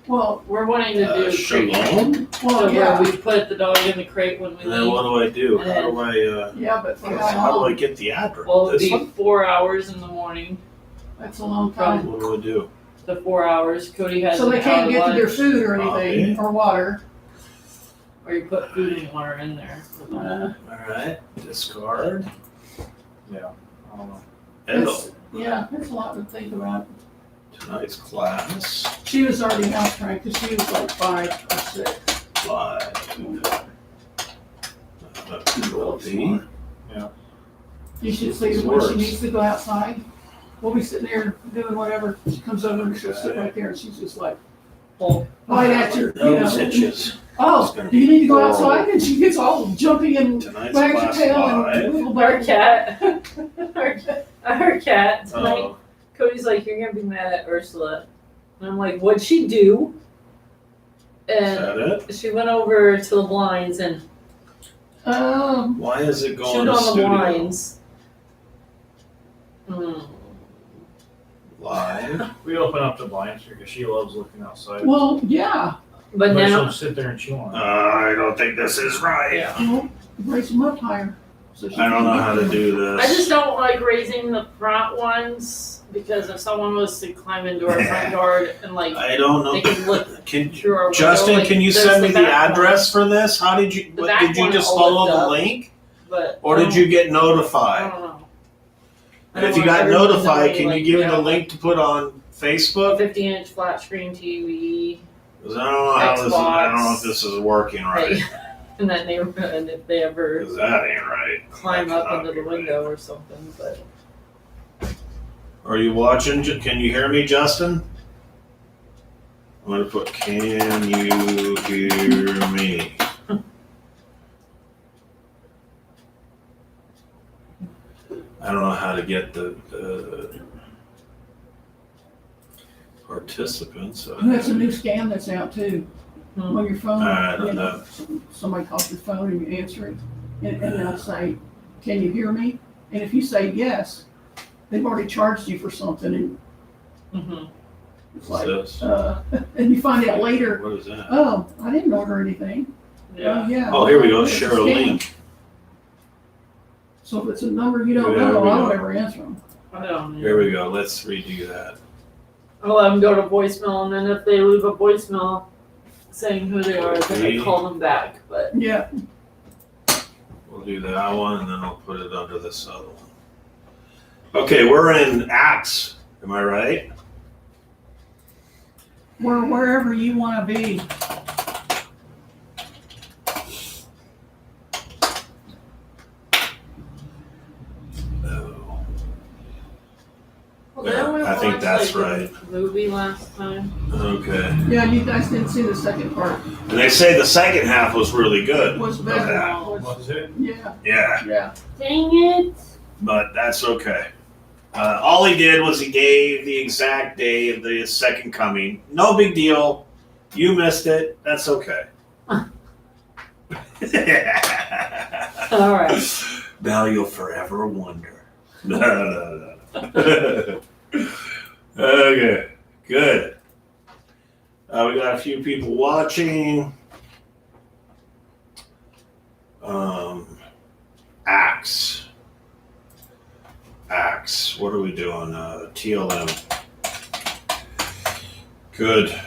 Well, We're wanting to do crate. Shalom? well, So yeah. where we put the dog in the crate when we And then leave. what do I do? And How do I, Yeah, but for how how do I long? get the address? Well, it'll This be one? 4 hours in the morning. That's a long time. What do I do? The 4 hours. Cody has So they an can't hour get to their lunch, food or anything, Okay. or water. or you put food and water in there. Alright, discard. Yeah, I don't know. Hello. It's- Yeah, there's a lot to think about. Tonight's class. She was already house trained because she was like 5 or 6. Live. Really You should see when Works. she needs to go outside. We'll be sitting there doing whatever. She comes over and she'll sit right there and she's just like, Oh, right at you. Nose itches. Oh, do you need to go outside? And she gets all jumpy and Tonight's wags her class tail live. and little our butt. cat. our cat tonight. Oh, Cody's like, you're gonna be mad at Ursula. And I'm like, what'd she do? is And that it? she went over to the blinds and Why is it going chewed to on the studio? blinds. Mm. Live? We open up the blinds because she loves looking outside. Well, yeah. But But now, she'll sit there and chew on it. I don't think this is right. yeah. Well, raise them up higher. So she I don't can know get how to them. do this. I just don't like raising the front ones because if someone was to climb into our front yard and like I don't know. they can look Can through our window, Justin, like, can you there's send me the back address for this? How did you? The What, back did you one just I'll follow lift the up. link, One, but or I did you get I notified? don't know. I And don't if you want got everyone notified, knowing, can like, you give me yeah, the link to put on Facebook? 50-inch flat screen TV 'Cause I don't know how this is. I don't know Xbox. if this is working right. in that neighborhood, and if they ever 'Cause that ain't right. climb That up cannot into be the right. window or something. But Are you watching? Can you hear me, Justin? I'm gonna put. Can you hear me? I don't know how to get the participants. That's a new scam that's out too. Hmm. On your phone, I don't you know, somebody calls your phone and you answer it, and they'll say, "Can you hear me?" And if you say yes, they've already charged you for something, and hmm it's What's like, this? and you find out later, What is that? oh, I didn't order anything. yeah, Oh, yeah. Oh, here we go. It's a Share a scam. link. So if it's a number you don't There know, we I go. don't ever answer them. I don't know. Here we go. Let's redo that. I'll let them go to voicemail, and then if they leave a voicemail saying who they are, then I Okay. call them back. But Yeah, We'll do that one, and then I'll put it under this other one. Okay, we're in Acts. Am I right? wherever you want to be. Oh. well, Yeah, then we I think watched, that's like, right. a movie last time. Okay. Yeah, you guys didn't see the second part. And they say the second half was really good. Was of better. that. Was it? Yeah, Yeah, yeah. Dang it! but that's okay. All he did was he gave the exact day of the second coming. No big deal. You missed it. That's okay. All right. Now you'll forever wonder. No. Okay, good. We got a few people watching. Acts. What are we doing? TLM. Good.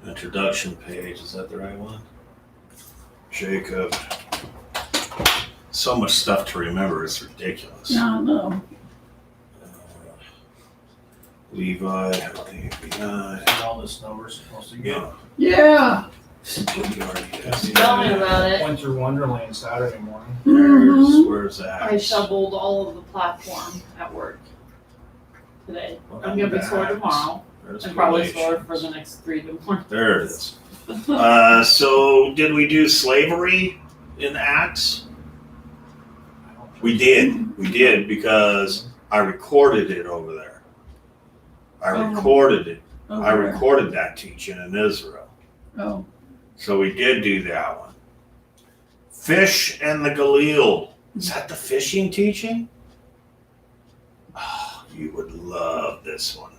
Introduction page. Is that the right one? Jacob. So much stuff to remember. It's ridiculous. No, no. Levi. FBI. And all this number's supposed to get. No. Yeah. Tell me about it. Went through Wonderland Saturday morning. Mhm. Where's that? I shoveled all of the platform at work today. Welcome I'm gonna be back. sore tomorrow, There's and probably Galatians. sore for the next 3 to 4. There it is. So did we do slavery in Acts? We did because I recorded it over there. I recorded it. I Okay. recorded that teaching in Israel. Oh, So we did do that one. Fish and the Galil. Is that the fishing teaching? Oh, you would love this one.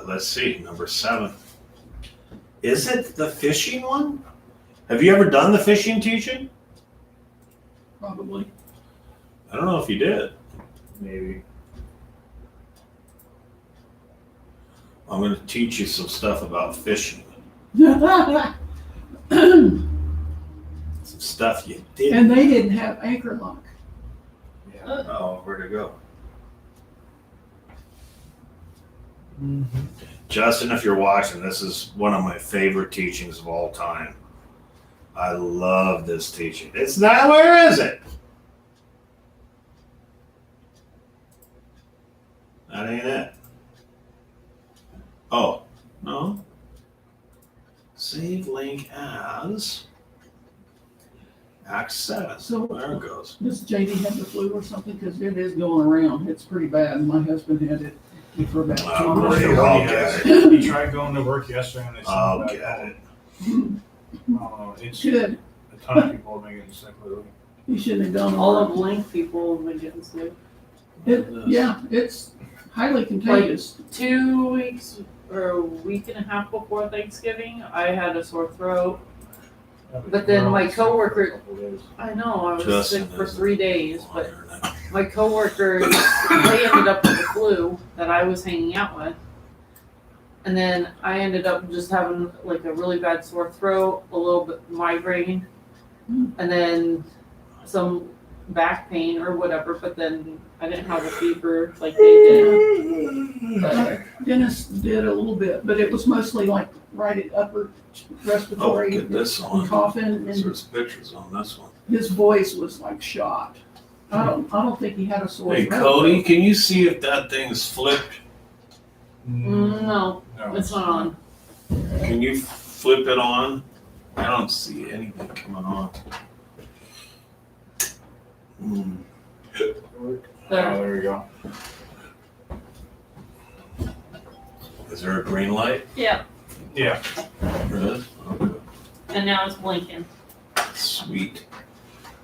Let's see, number 7. Is it the fishing one? Have you ever done the fishing teaching? Probably. I don't know if you did. Maybe. I'm going to teach you some stuff about fishing. And Some stuff you didn't. they didn't have anchor lock. Yeah. Oh, where'd it go? Mm-hmm. Justin, if you're watching, this is one of my favorite teachings of all time. I love this teaching. It's not, where is it? That ain't it. Oh, no. Save link as Act 7. So- there it goes. Does JD have the flu or something? Because it is going around. It's pretty bad. My husband had it for about 2 Oh, months. great. I'll get it. He tried going to work yesterday and they sent I'll him back get home. it. It's Good. a ton of people have been getting sick lately. You shouldn't have done All all of Link people have been getting sick. it. Yeah, it's highly contagious. 2 weeks or a week and a half before Thanksgiving, I had a sore throat. But then my coworker- I know, I was Justin sick for isn't 3 days, but on there now. my coworkers, they ended up with the flu that I was hanging out with. And then I ended up just having like a really bad sore throat, a little bit migraine, and then some back pain or whatever, but then I didn't have a fever like they did. But Dennis did a little bit, but it was mostly like right at upper Oh, respiratory get this and on. coughing, and There's pictures on this one. his voice was like shot. I don't think he had a sore Hey, throat. Cody, can you see if that thing's flipped? no, No, it's not on. Can you flip it on? I don't see anything coming on. Hmm. Oh, There. there we go. Is there a green light? Yeah, Yeah. There is? Okay. and now it's blinking. Sweet.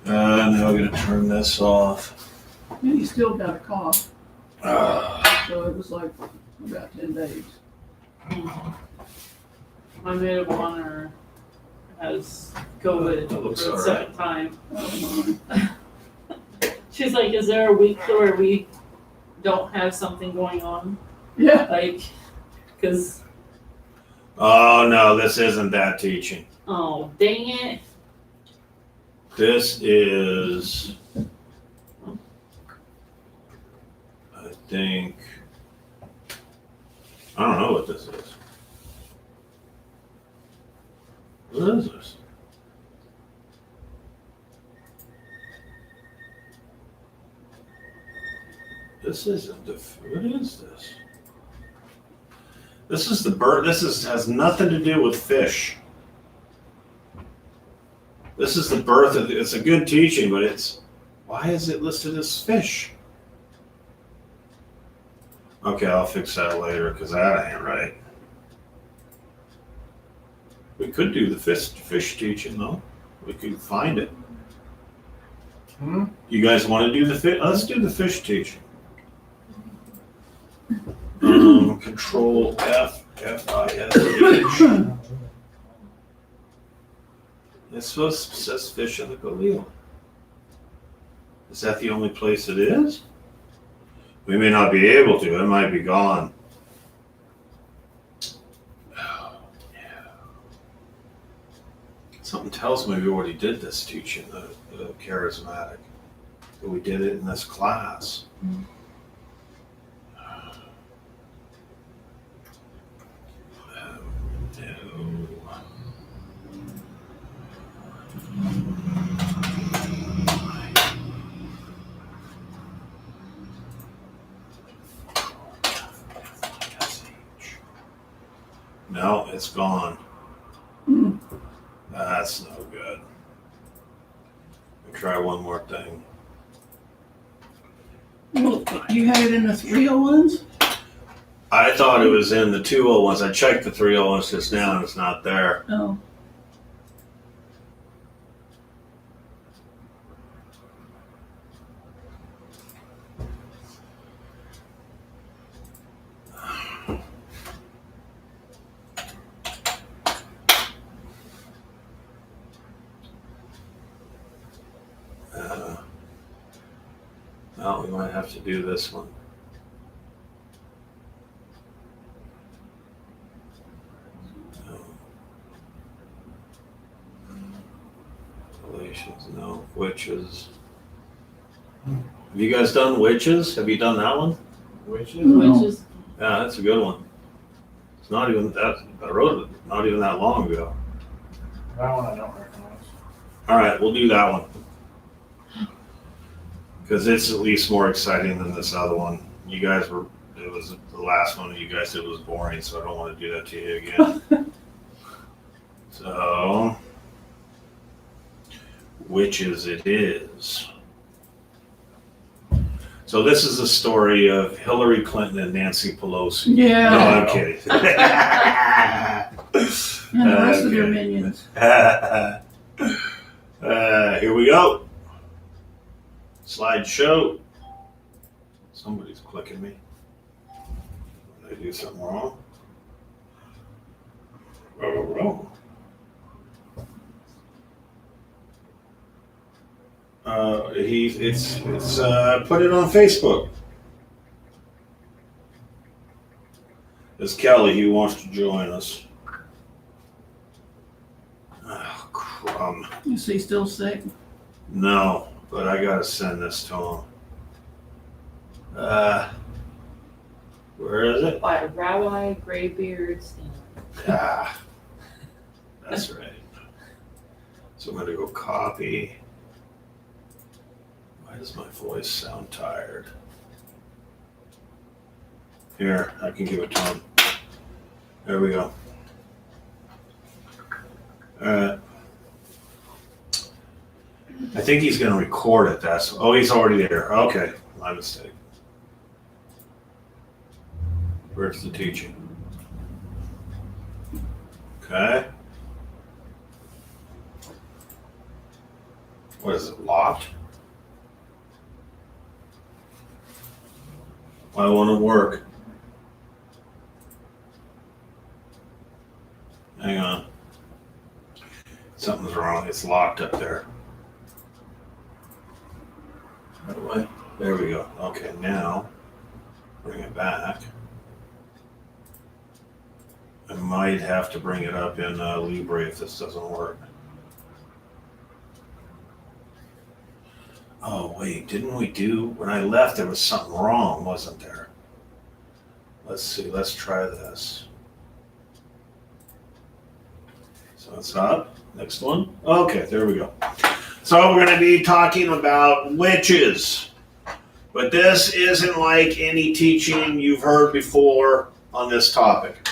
Now I'm gonna turn this off. And he still got a cough, Ah. so it was like about 10 days. My maid of honor has COVID That for looks the all second time. Oh, my. She's like, is there a week where we don't have something going on? Yeah. Like, cause, Oh no, this isn't that teaching. oh, dang it. This is, I think, I don't know what this is. What is this? This isn't the, what is this? This is the bird, has nothing to do with fish. This is the birth of, it's a good teaching, but it's, why is it listed as fish? Okay, I'll fix that later, because that ain't right. We could do the fish teaching though. We could find it. Hmm? You guys want to do the fish? Let's do the fish teaching. Control F, F-I-S-H. It says fish in the Galil. Is that the only place it is? We may not be able to. It might be gone. Oh, yeah. Something tells me we already did this teaching, the charismatic. That we did it in this class. No, it's gone. Hmm. That's no good. Let me try one more thing. Well, you had it in the 301s? I thought it was in the 201s. I checked the 301s just now and it's not there. Oh. to do this one. Relations, no. Witches. Have you guys done witches? Have you done that one? Which is? No. Which is, Yeah, that's a good one. It's not even that, I wrote it not even that long ago. That one I don't recognize. All right, we'll do that one. Because it's at least more exciting than this other one. You guys were, it was the last one you guys did was boring, so I don't want to do that to you again. So, witches it is. So this is the story of Hillary Clinton and Nancy Pelosi. No, Yeah, I'm kidding. and the rest of their Okay. minions. Here we go. Slideshow. Somebody's clicking me. Did I do something wrong? Oh. It's put it on Facebook. It's Kelly. He wants to join us. Oh, crumb. Is he still sick? No, but I gotta send this to him. Where is it? by Rabbi Graybeard's. Ah, that's right. So I'm gonna go copy. Why does my voice sound tired? Here, I can give it to him. There we go. Alright. I think he's gonna record it. Oh, he's already there. Okay, my mistake. Where's the teaching? Okay. What is it, locked? Why won't it work? Hang on. Something's wrong. It's locked up there. How do I? There we go. Okay, now bring it back. I might have to bring it up in Libre if this doesn't work. Oh wait, didn't we do, when I left there was something wrong, wasn't there? Let's see, let's try this. So it's up, next one. Okay, there we go. So we're gonna be talking about witches. But this isn't like any teaching you've heard before on this topic.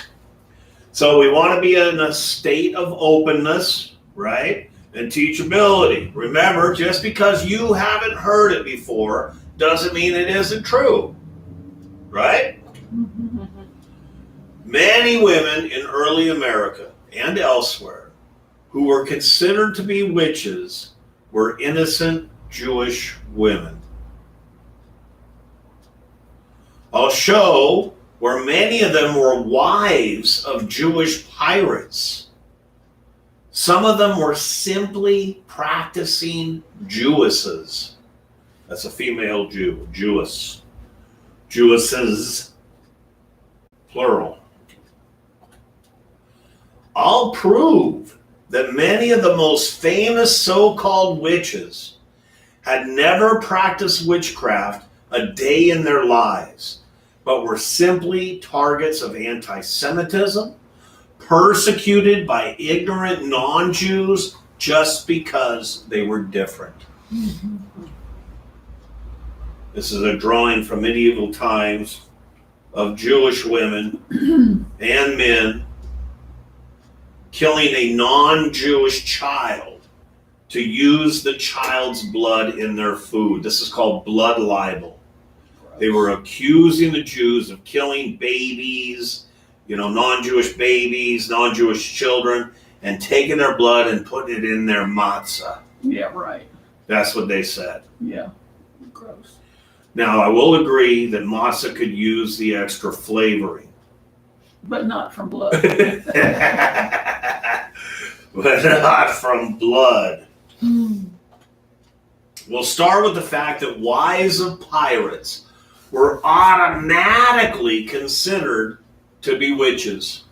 So we want to be in a state of openness, right? And teachability. Remember, just because you haven't heard it before doesn't mean it isn't true, right? Many women in early America and elsewhere who were considered to be witches were innocent Jewish women. I'll show where many of them were wives of Jewish pirates. Some of them were simply practicing Jewesses. That's a female Jew, Jewess. Jewesses, plural. I'll prove that many of the most famous so-called witches had never practiced witchcraft a day in their lives, but were simply targets of anti-Semitism, persecuted by ignorant non-Jews just because they were different. This is a drawing from medieval times of Jewish women and men killing a non-Jewish child to use the child's blood in their food. This is called blood libel. They were accusing the Jews of killing babies, non-Jewish babies, non-Jewish children, and taking their blood and putting it in their matzah. Yeah, right. That's what they said. Yeah. Gross. Now, I will agree that matzah could use the extra flavoring. But not from blood. But not from blood. We'll start with the fact that wives of pirates were automatically considered to be witches.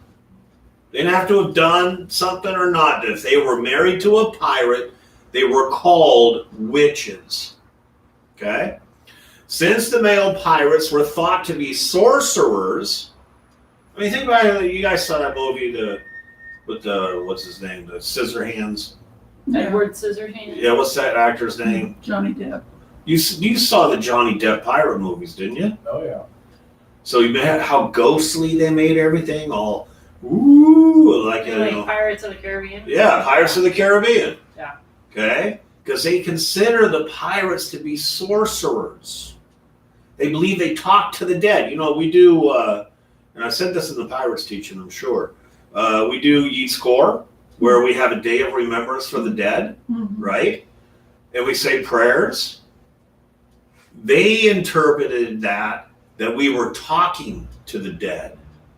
They didn't have to have done something or not. If they were married to a pirate, they were called witches. Okay? Since the male pirates were thought to be sorcerers, I mean, think about it. You guys saw that movie, with the, what's his name, the Scissorhands? Edward Scissorhands. Yeah, what's that actor's name? Johnny Depp. You saw the Johnny Depp pirate movies, didn't you? Oh, yeah. So you had how ghostly they made everything, all ooh, like, you Like know. Pirates of the Caribbean. Yeah, Pirates of the Caribbean. Yeah. Okay? Because they consider the pirates to be sorcerers. They believe they talk to the dead. You know, we do, and I said this in the Pirates teaching, I'm sure. We do Yeats Core, where we have a day of remembrance for the dead, right? And we say prayers. They interpreted that we were talking to the dead,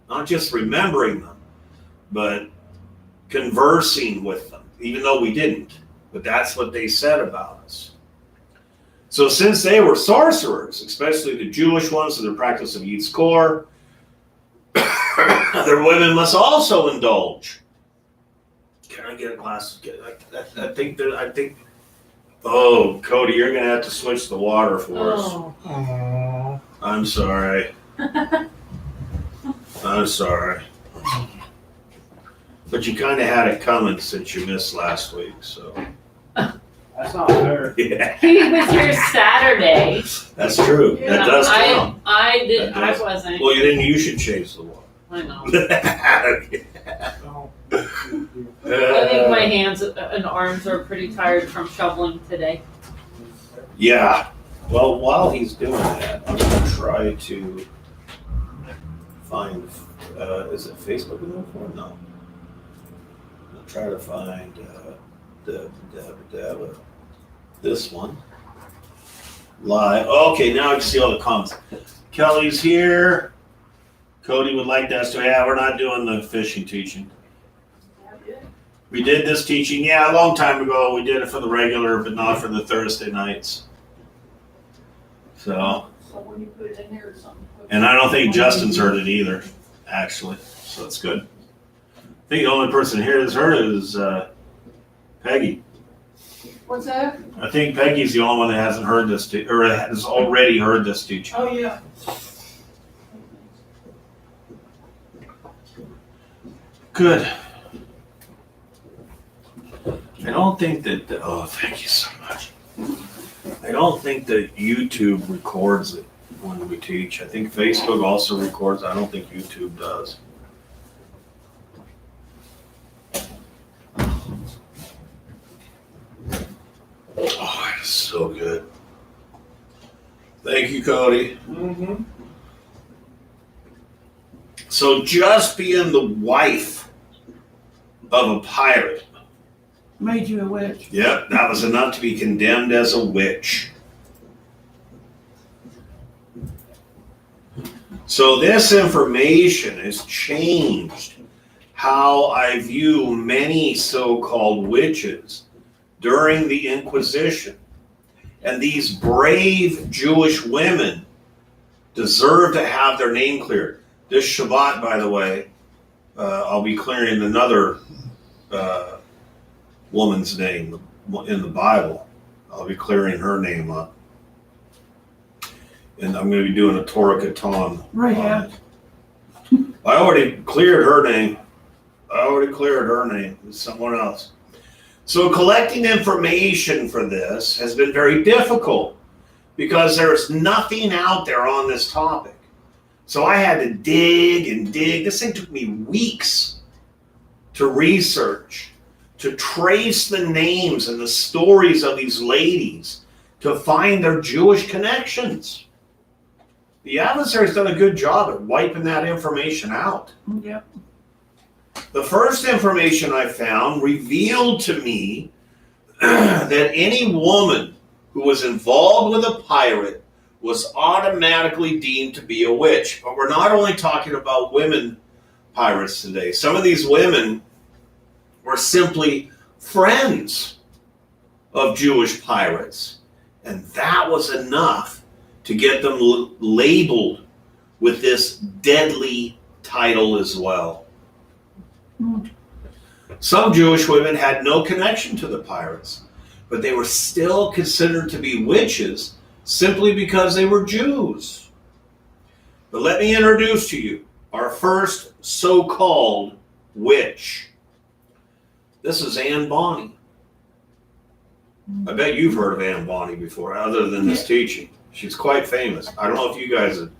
not just remembering them, but conversing with them, even though we didn't. But that's what they said about us. So since they were sorcerers, especially the Jewish ones in their practice of Yeats Core, their women must also indulge. Can I get a glass? I think. Oh, Cody, you're gonna have to switch the water for us. Oh. I'm sorry. I'm sorry. But you kind of had it coming since you missed last week, so. That's not fair. Yeah, He was here Saturday. that's true. That does count. I did. That does. I wasn't. Well, then you should change the water. I know. Don't. I think my hands and arms are pretty tired from shoveling today. Yeah. Well, while he's doing that, I'm gonna try to find. Is it Facebook in there for? No. I'll try to find this one live. Okay, now I can see all the comments. Kelly's here. Cody would like us to. Yeah, we're not doing the fishing teaching. We did this teaching, yeah, a long time ago. We did it for the regular, but not for the Thursday nights. So, when you put it in there or something. and I don't think Justin's heard it either, actually. So it's good. I think the only person here that's heard it is Peggy. What's that? I think Peggy's the only one that hasn't heard this, or has already heard this teaching. Oh, yeah. Good. I don't think that, oh, thank you so much. I don't think that YouTube records it when we teach. I think Facebook also records. I don't think YouTube does. Oh, it's so good. Thank you, Cody. Mm-hmm. So just being the wife of a pirate, Made you a witch. yep, that was enough to be condemned as a witch. So this information has changed how I view many so-called witches during the Inquisition. And these brave Jewish women deserve to have their name cleared. This Shabbat, by the way, I'll be clearing another woman's name in the Bible. I'll be clearing her name up. And I'm going to be doing a Torah Katan. Right, on yeah. it. I already cleared her name. It's someone else. So collecting information for this has been very difficult because there's nothing out there on this topic. So I had to dig and dig. This thing took me weeks to research, to trace the names and the stories of these ladies, to find their Jewish connections. The adversary's done a good job at wiping that information out. Yep. The first information I found revealed to me that any woman who was involved with a pirate was automatically deemed to be a witch. But we're not only talking about women pirates today. Some of these women were simply friends of Jewish pirates. And that was enough to get them labeled with this deadly title as well. Some Jewish women had no connection to the pirates, but they were still considered to be witches simply because they were Jews. But let me introduce to you our first so-called witch. This is Anne Bonny. I bet you've heard of Anne Bonny before, other than this teaching. She's quite famous. I don't know if you guys have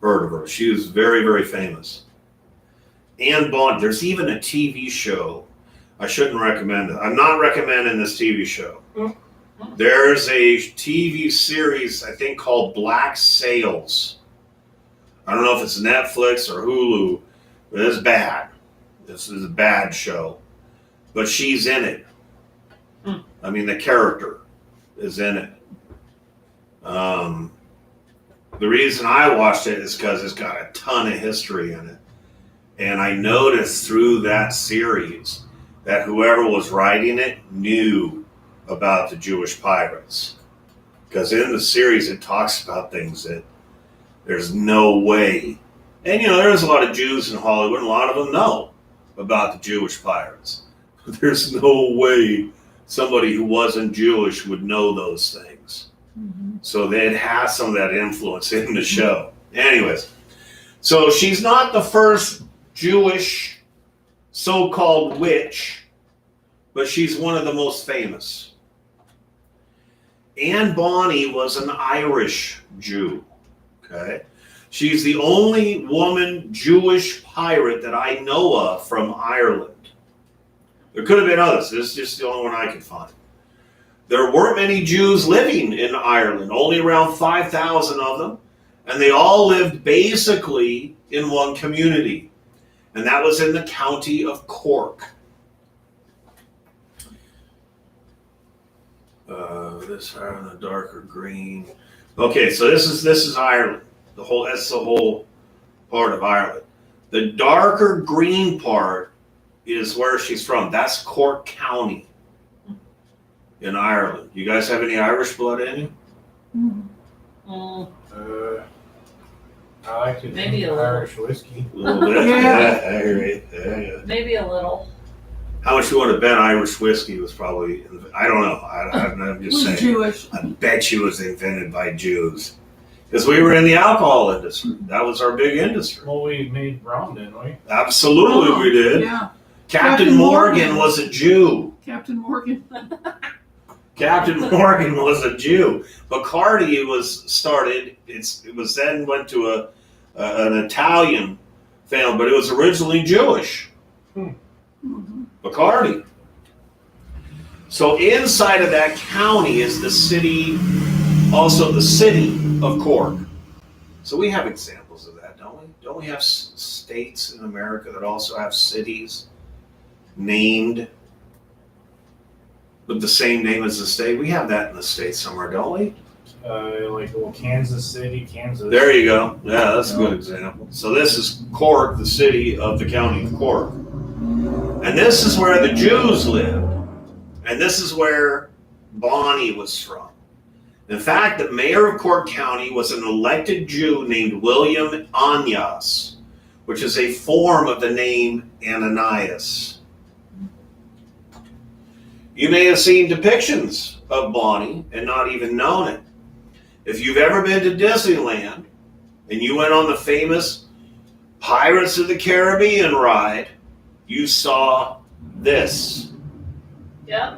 heard of her. She was very, very famous. Anne Bonny. There's even a TV show. I shouldn't recommend it. I'm not recommending this TV show. There's a TV series, I think, called Black Sails. I don't know if it's Netflix or Hulu, but it's bad. This is a bad show. But she's in it. I mean, the character is in it. The reason I watched it is because it's got a ton of history in it. And I noticed through that series that whoever was writing it knew about the Jewish pirates. Because in the series it talks about things that there's no way. And there's a lot of Jews in Hollywood, and a lot of them know about the Jewish pirates. There's no way somebody who wasn't Jewish would know those things. So they'd have some of that influence in the show. Anyways, so she's not the first Jewish so-called witch, but she's one of the most famous. Anne Bonny was an Irish Jew. Okay, she's the only woman Jewish pirate that I know of from Ireland. There could have been others. This is just the only one I could find. There weren't many Jews living in Ireland, only around 5,000 of them, and they all lived basically in one community, and that was in the county of Cork. This hair in the darker green. Okay, so this is Ireland. That's the whole part of Ireland. The darker green part is where she's from. That's Cork County in Ireland. You guys have any Irish blood in you? I like to Maybe drink a little. Irish whiskey. A little bit. Yeah. Maybe a little. How much you want to bet Irish whiskey was probably? I don't know. I'm It just was saying. Jewish. I bet you it was invented by Jews. Because we were in the alcohol industry. That was our big industry. Well, we made rum, didn't we? Absolutely, we did. Yeah, Captain Morgan was a Jew. Captain Morgan. Captain Morgan was a Jew. Bacardi was started. It was then went to an Italian family, but it was originally Jewish. Bacardi. So inside of that county is the city, also the city of Cork. So we have examples of that, don't we? Don't we have states in America that also have cities named with the same name as the state? We have that in the States somewhere, don't we? Kansas City, Kansas. There you go. Yeah, that's a good example. So this is Cork, the city of the county of Cork. And this is where the Jews lived. And this is where Bonny was from. In fact, the mayor of Cork County was an elected Jew named William Anyas, which is a form of the name Ananias. You may have seen depictions of Bonny and not even known it. If you've ever been to Disneyland and you went on the famous Pirates of the Caribbean ride, you saw this. Yeah.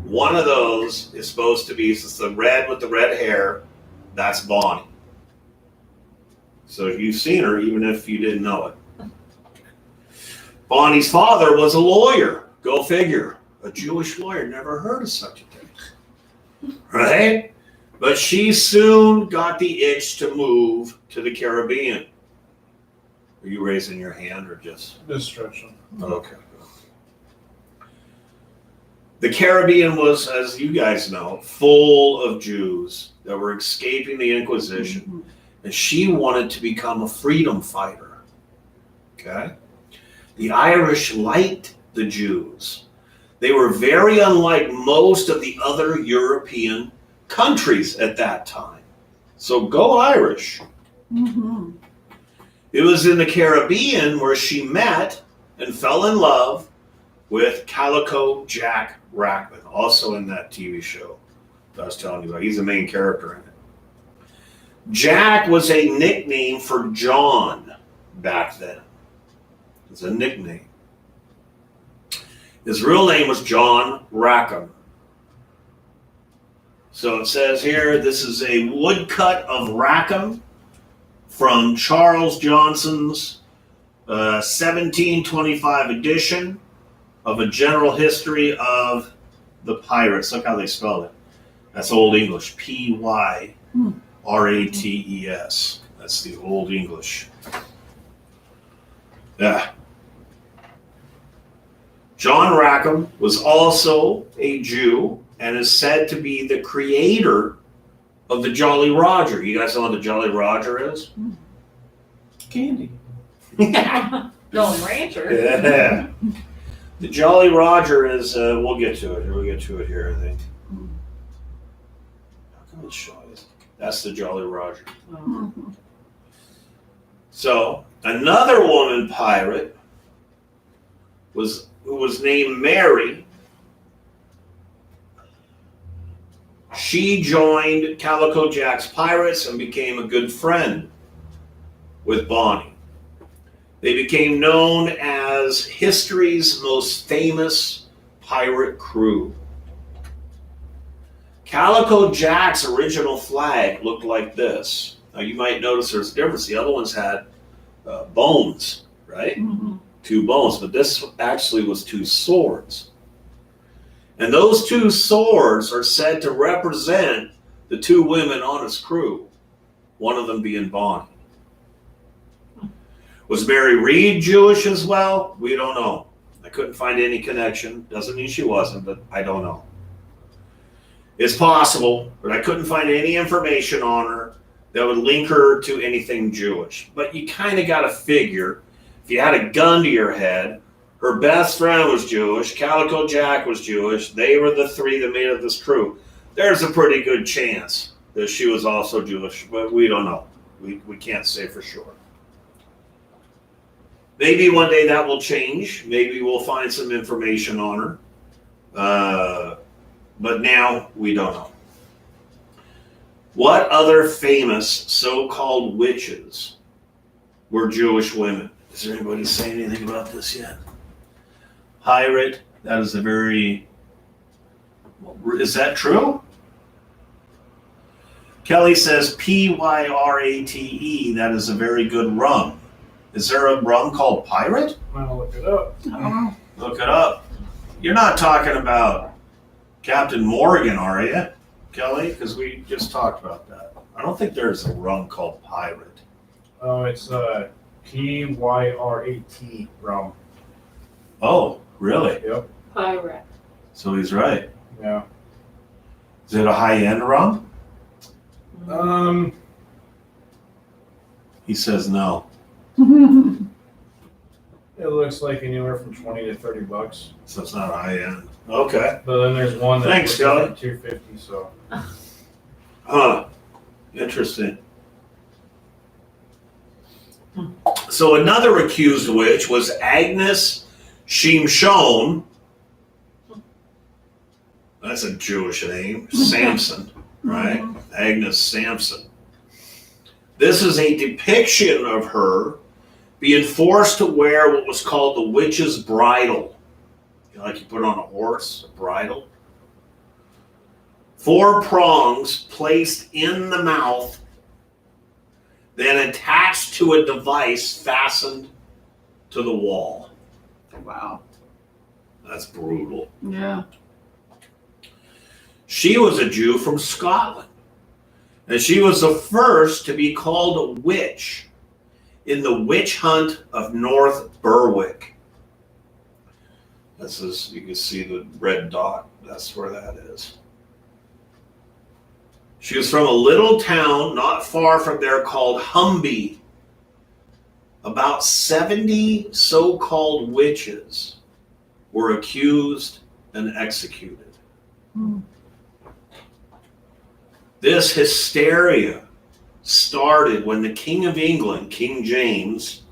One of those is supposed to be, it's the red with the red hair, that's Bonny. So you've seen her even if you didn't know it. Bonny's father was a lawyer. Go figure. A Jewish lawyer, never heard of such a thing. Right? But she soon got the itch to move to the Caribbean. Are you raising your hand or just? Just stretching. Okay. The Caribbean was, as you guys know, full of Jews that were escaping the Inquisition. And she wanted to become a freedom fighter. Okay? The Irish liked the Jews. They were very unlike most of the other European countries at that time. So go Irish. Mm-hmm. It was in the Caribbean where she met and fell in love with Calico Jack Rackman, also in that TV show that I was telling you about. He's the main character in it. Jack was a nickname for John back then. It's a nickname. His real name was John Rackham. So it says here, this is a woodcut of Rackham from Charles Johnson's 1725 edition of a general history of the pirates. Look how they spell it. That's Old English. P-Y-R-A-T-E-S. That's the Old English. Yeah. John Rackham was also a Jew and is said to be the creator of the Jolly Roger. You guys know what the Jolly Roger is? Candy. Jolly Rancher. Yeah. The Jolly Roger is, we'll get to it. We'll get to it here, I think. How come it's showing? That's the Jolly Roger. Oh. So, another woman pirate who was named Mary. She joined Calico Jack's pirates and became a good friend with Bonnie. They became known as history's most famous pirate crew. Calico Jack's original flag looked like this. Now you might notice there's a difference. The other ones had bones, right? Mm-hmm. 2 bones, but this actually was 2 swords. And those 2 swords are said to represent the 2 women on his crew, one of them being Bonnie. Was Mary Read Jewish as well? We don't know. I couldn't find any connection. Doesn't mean she wasn't, but I don't know. It's possible, but I couldn't find any information on her that would link her to anything Jewish. But you kind of got to figure, if you had a gun to your head, her best friend was Jewish, Calico Jack was Jewish, they were the 3 that made up this crew. There's a pretty good chance that she was also Jewish, but we don't know. We can't say for sure. Maybe one day that will change. Maybe we'll find some information on her. But now we don't know. What other famous so-called witches were Jewish women? Is there anybody saying anything about this yet? Pirate, that is a very... Is that true? Kelly says P-Y-R-A-T-E, that is a very good rum. Is there a rum called Pirate? I'm gonna look it up. Oh, Look it up. You're not talking about Captain Morgan, are you, Kelly? Because we just talked about that. I don't think there's a rum called Pirate. Oh, it's P-Y-R-A-T rum. Oh, really? Yep. Pirate. So he's right. Yeah. Is it a high-end rum? He says no. It looks like anywhere from $20 to $30. So it's not high-end. Okay. But then there's one that Thanks, looks Kelly. like $250. So Huh. Interesting. So another accused witch was Agnes Shimshon. That's a Jewish name. Samson, right? Agnes Samson. This is a depiction of her being forced to wear what was called the witch's bridle. You know, like you put on a horse, a bridle. 4 prongs placed in the mouth, then attached to a device fastened to the wall. wow. That's brutal. Yeah. She was a Jew from Scotland, and she was the first to be called a witch in the witch hunt of North Berwick. This is, you can see the red dot. That's where that is. She was from a little town not far from there called Humby. About 70 so-called witches were accused and executed. Hmm. This hysteria started when the King of England, King James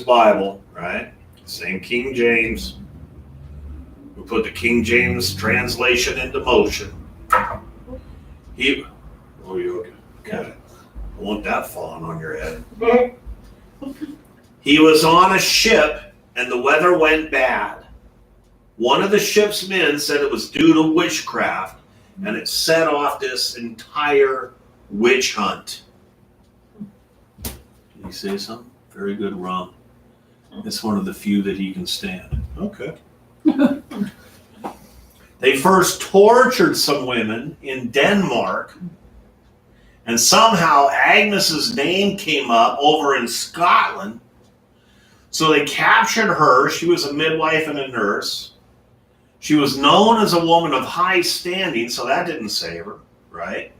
Bible, right? Same King James. We put the King James translation into motion. You okay? Got it. I want that falling on your head. He was on a ship and the weather went bad. One of the ship's men said it was due to witchcraft, and it set off this entire witch hunt. Can you say something? Very good rum. It's one of the few that he can stand. Okay. They first tortured some women in Denmark, and somehow Agnes's name came up over in Scotland. So they captured her. She was a midwife and a nurse. She was known as a woman of high standing, so that didn't save her, right?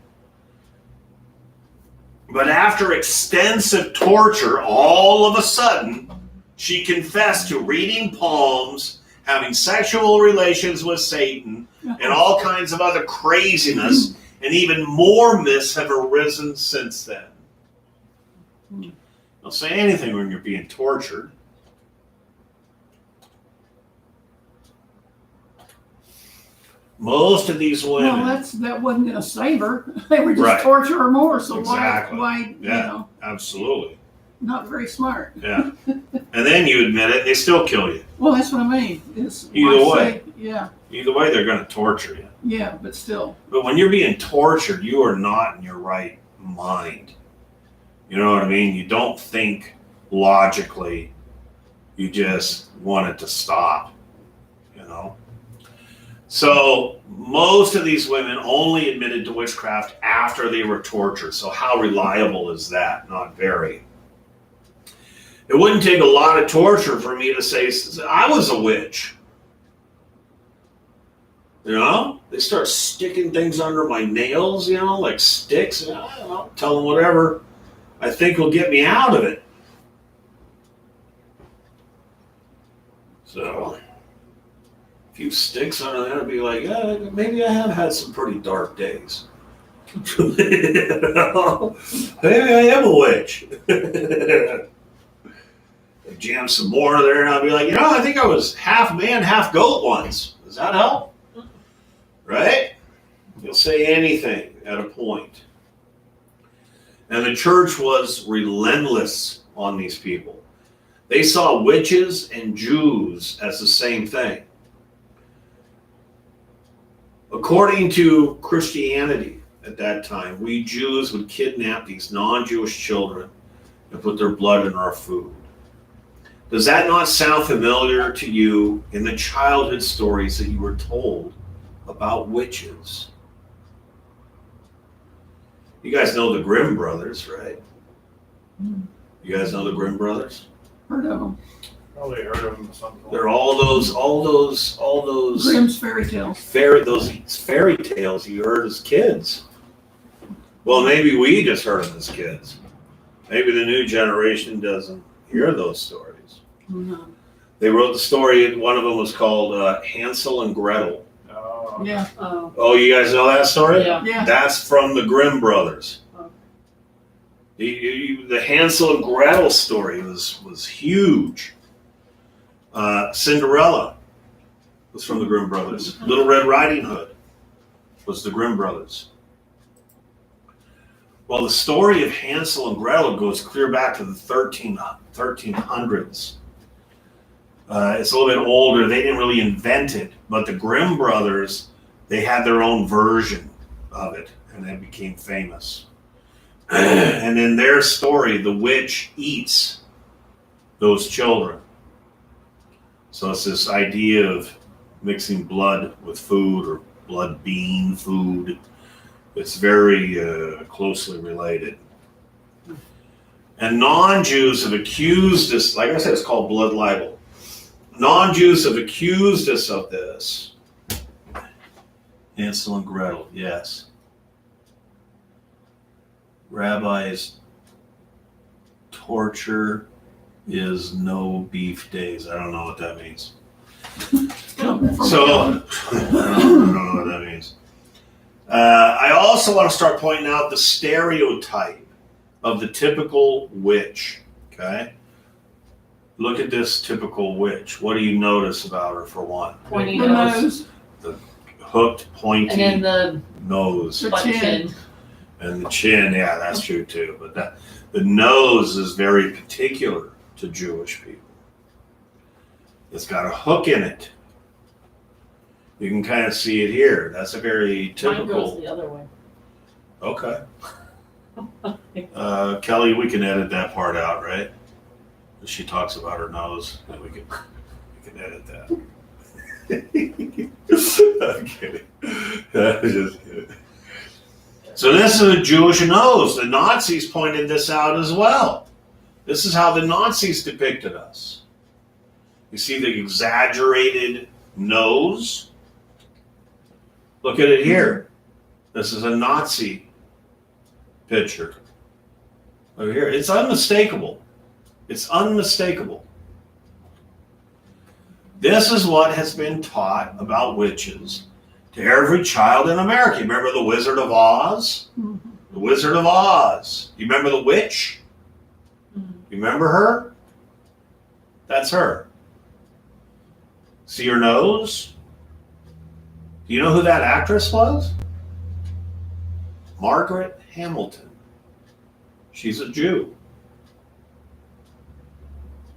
But after extensive torture, all of a sudden, she confessed to reading palms, having sexual relations with Satan, and all kinds of other craziness, and even more myths have arisen since then. Don't say anything when you're being tortured. Most of these women. Well, that wasn't going to save her. They were just Right. torture her more. So Exactly. why, Yeah, absolutely. not very smart. Yeah. And then you admit it, they still kill you. Well, that's what I mean. It's Either why way. say- yeah, Either way, they're going to torture you. yeah, but still. But when you're being tortured, you are not in your right mind. You know what I mean? You don't think logically. You just want it to stop, you know? So most of these women only admitted to witchcraft after they were tortured. So how reliable is that? Not very. It wouldn't take a lot of torture for me to say I was a witch. You know? They start sticking things under my nails, you know, like sticks. And I don't know, tell them whatever I think will get me out of it. So a few sticks under there and be like, yeah, maybe I have had some pretty dark days. Maybe I am a witch. Jam some more there and I'll be like, I think I was half man, half goat once. Does that help? Right? You'll say anything at a point. And the church was relentless on these people. They saw witches and Jews as the same thing. According to Christianity at that time, we Jews would kidnap these non-Jewish children and put their blood in our food. Does that not sound familiar to you in the childhood stories that you were told about witches? You guys know the Grimm brothers, right? You guys know the Grimm brothers? Heard of them. Probably heard of them something. They're all those Grimm's fairy tales. fairy tales you heard as kids. Well, maybe we just heard them as kids. Maybe the new generation doesn't hear those stories. No. They wrote the story. One of them was called Hansel and Gretel. Oh, Yeah, Oh, Oh, you guys know that story? yeah. yeah. That's from the Grimm brothers. Oh. The Hansel and Gretel story was huge. Cinderella was from the Grimm brothers. Little Red Riding Hood was the Grimm brothers. Well, the story of Hansel and Gretel goes clear back to the 1300s. It's a little bit older. They didn't really invent it, but the Grimm brothers, they had their own version of it, and it became famous. And in their story, the witch eats those children. So it's this idea of mixing blood with food or blood bean food. It's very closely related. And non-Jews have accused us, like I said, it's called blood libel. Non-Jews have accused us of this. Hansel and Gretel, yes. Rabbis, torture is no beef days. I don't know what that means. So, I don't know what that means. I also want to start pointing out the stereotype of the typical witch. Okay? Look at this typical witch. What do you notice about her, for one? Pointy The nose. nose, Hooked, pointy And then the nose. The butt chin. chin. And the chin, yeah, that's true too. But the nose is very particular to Jewish people. It's got a hook in it. You can kind of see it here. That's a very Mine goes typical. the other way. Okay. Kelly, we can edit that part out, right? She talks about her nose. We can edit that. I'm kidding. I'm just kidding. So this is a Jewish nose. The Nazis pointed this out as well. This is how the Nazis depicted us. You see the exaggerated nose? Look at it here. This is a Nazi picture. Look here. It's unmistakable. It's unmistakable. This is what has been taught about witches to every child in America. You remember the Wizard of Oz? Mhm. The Wizard of Oz. You remember the witch? Mhm. You remember her? That's her. See her nose? Do you know who that actress was? Margaret Hamilton. She's a Jew.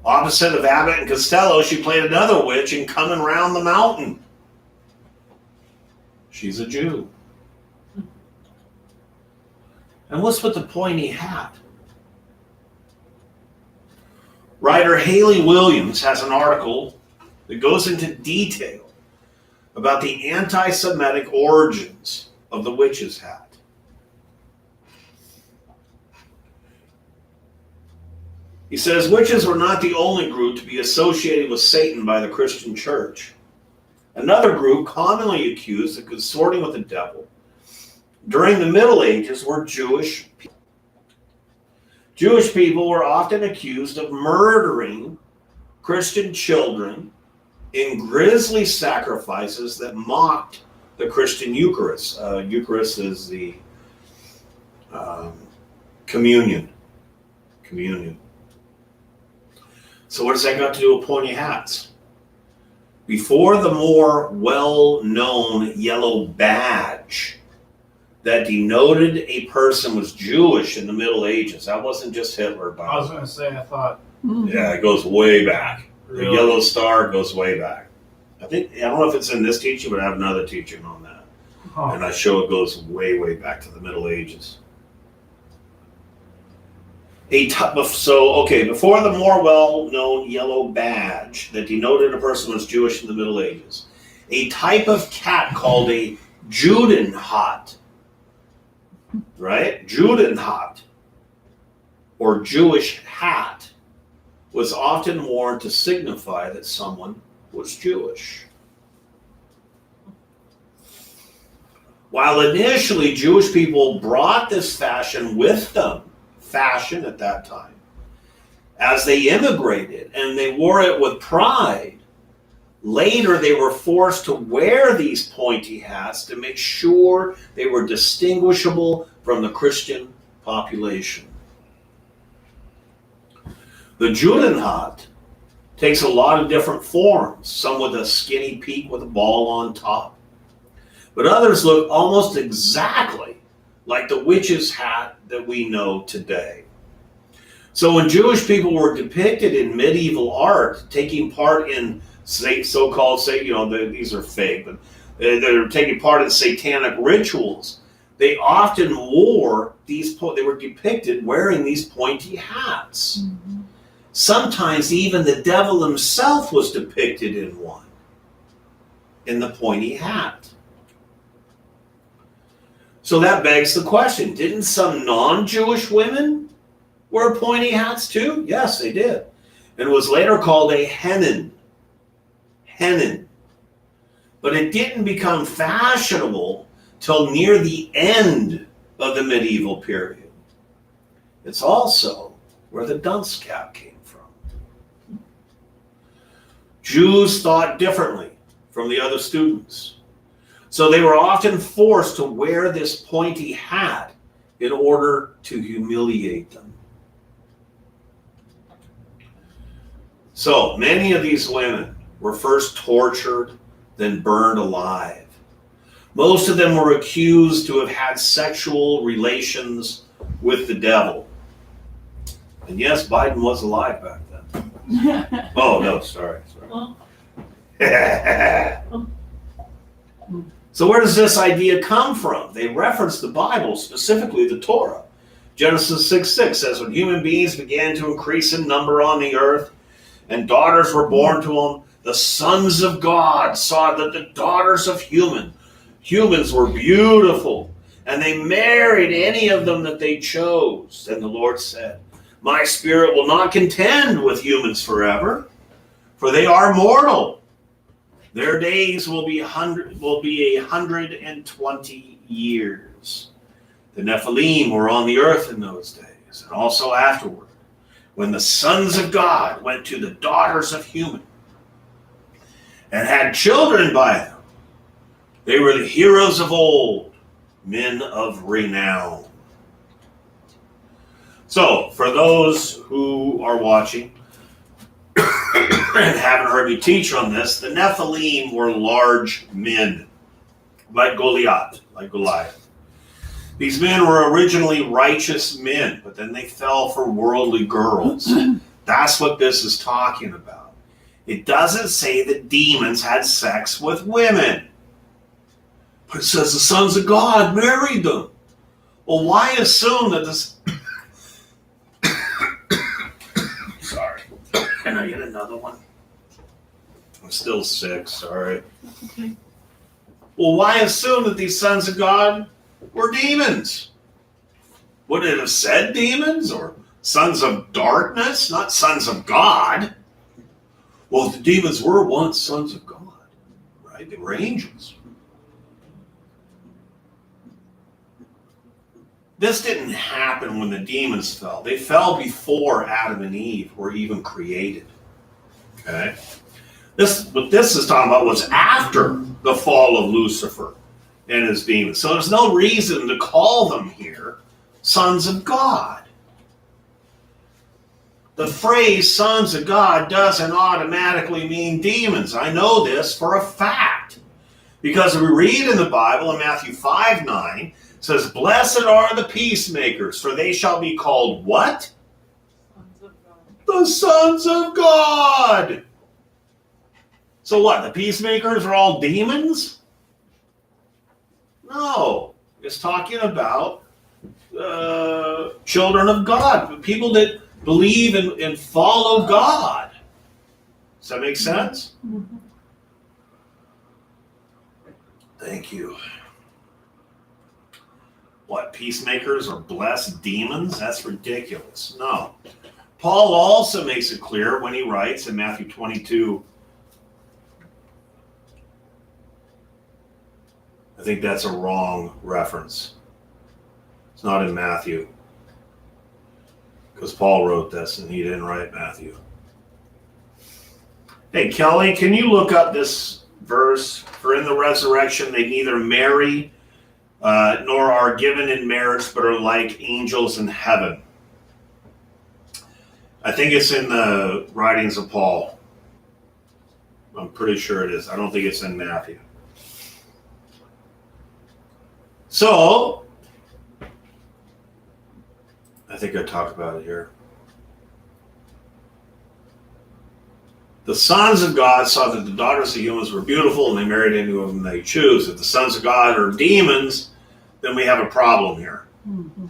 Opposite of Abbott and Costello, she played another witch in Coming Round the Mountain. She's a Jew. And what's with the pointy hat? Writer Haley Williams has an article that goes into detail about the anti-Semitic origins of the witch's hat. He says witches were not the only group to be associated with Satan by the Christian church. Another group commonly accused of consorting with the devil during the Middle Ages were Jewish people. Jewish people were often accused of murdering Christian children in grisly sacrifices that mocked the Christian Eucharist. Eucharist is the communion. So what does that got to do with pointy hats? Before the more well-known yellow badge that denoted a person was Jewish in the Middle Ages, that wasn't just Hitler, I was but gonna say, I thought, Mhm. yeah, it goes way back. The really, yellow star goes way back. I don't know if it's in this teaching, but I have another teaching on that. huh, And I show it goes way, way back to the Middle Ages. Before the more well-known yellow badge that denoted a person was Jewish in the Middle Ages, a type of cat called a Judenhot, right? Judenhot, or Jewish hat, was often worn to signify that someone was Jewish. While initially Jewish people brought this fashion with them, fashion at that time, as they immigrated and they wore it with pride, later they were forced to wear these pointy hats to make sure they were distinguishable from the Christian population. The Judenhot takes a lot of different forms, some with a skinny peak with a ball on top, but others look almost exactly like the witch's hat that we know today. So when Jewish people were depicted in medieval art, taking part in so-called, these are fake, but they're taking part in satanic rituals, they often wore they were depicted wearing these pointy hats. Mhm. Sometimes even the devil himself was depicted in one, in the pointy hat. So that begs the question, didn't some non-Jewish women wear pointy hats too? Yes, they did. And it was later called a hennin. Hennin. But it didn't become fashionable till near the end of the medieval period. It's also where the dunce cap came from. Jews thought differently from the other students. So they were often forced to wear this pointy hat in order to humiliate them. So many of these women were first tortured, then burned alive. Most of them were accused to have had sexual relations with the devil. And yes, Biden was alive back then. Oh, no, sorry. So where does this idea come from? They reference the Bible, specifically the Torah. Genesis 6:6 says, when human beings began to increase in number on the earth, and daughters were born to them, the sons of God saw that the daughters of humans were beautiful, and they married any of them that they chose. And the Lord said, my spirit will not contend with humans forever, for they are mortal. Their days will be 120 years. The Nephilim were on the earth in those days, and also afterward, when the sons of God went to the daughters of human and had children by them. They were the heroes of old, men of renown. So, for those who are watching and haven't heard me teach on this, the Nephilim were large men, like Goliath. These men were originally righteous men, but then they fell for worldly girls. That's what this is talking about. It doesn't say that demons had sex with women, but it says the sons of God married them. Well, why assume that this... Sorry. Can I get another one? I'm still sick, sorry. Okay. Well, why assume that these sons of God were demons? Would it have said demons or sons of darkness, not sons of God? Well, the demons were once sons of God, right? They were angels. This didn't happen when the demons fell. They fell before Adam and Eve were even created. Okay? What this is talking about was after the fall of Lucifer and his demons. So there's no reason to call them here sons of God. The phrase sons of God doesn't automatically mean demons. I know this for a fact. Because we read in the Bible in Matthew 5:9, it says, blessed are the peacemakers, for they shall be called what? Sons of God. The sons of God. So what, the peacemakers are all demons? No, it's talking about children of God, people that believe and follow God. Does that make sense? Mm-hmm. Thank you. What, peacemakers are blessed demons? That's ridiculous. No. Paul also makes it clear when he writes in Matthew 22, I think that's a wrong reference. It's not in Matthew. Because Paul wrote this and he didn't write Matthew. Hey, Kelly, can you look up this verse? For in the resurrection they neither marry nor are given in marriage, but are like angels in heaven. I think it's in the writings of Paul. I'm pretty sure it is. I don't think it's in Matthew. So, I think I talked about it here. The sons of God saw that the daughters of humans were beautiful and they married any of them they choose. If the sons of God are demons, then we have a problem here. Mm-hmm.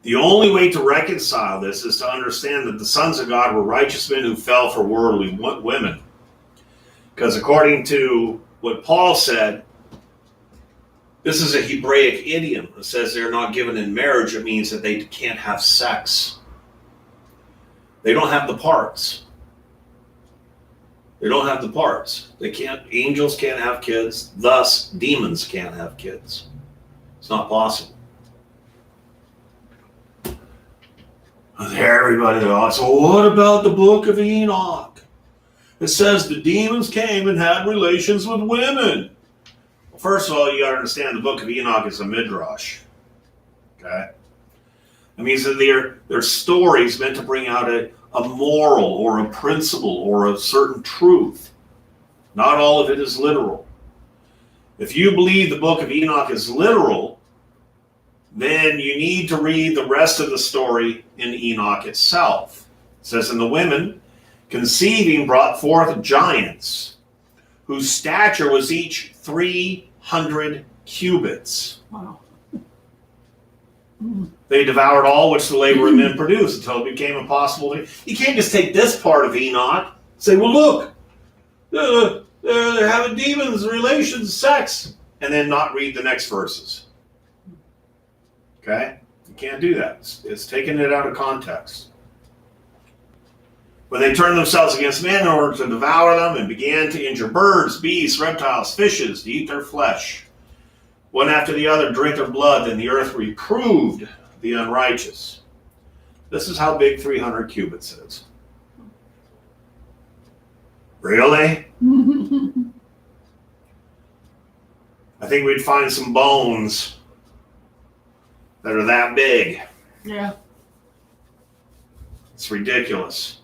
The only way to reconcile this is to understand that the sons of God were righteous men who fell for worldly women. Because according to what Paul said, this is a Hebraic idiom. It says they're not given in marriage. It means that they can't have sex. They don't have the parts. They don't have the parts. Angels can't have kids. Thus, demons can't have kids. It's not possible. Everybody goes, so what about the book of Enoch? It says the demons came and had relations with women. Well, first of all, you got to understand the book of Enoch is a midrash. Okay? I mean, so they're stories meant to bring out a moral or a principle or a certain truth. Not all of it is literal. If you believe the book of Enoch is literal, then you need to read the rest of the story in Enoch itself. It says, and the women conceiving brought forth giants, whose stature was each 300 cubits. Wow. They devoured all which the labor of men produced until it became impossible. You can't just take this part of Enoch and say, well, look, they're having demons, relations, sex, and then not read the next verses. Okay? You can't do that. It's taking it out of context. When they turned themselves against men in order to devour them and began to injure birds, beasts, reptiles, fishes, to eat their flesh, one after the other drink their blood, then the earth reproved the unrighteous. This is how big 300 cubits is. Really? I think we'd find some bones that are that big. Yeah. It's ridiculous.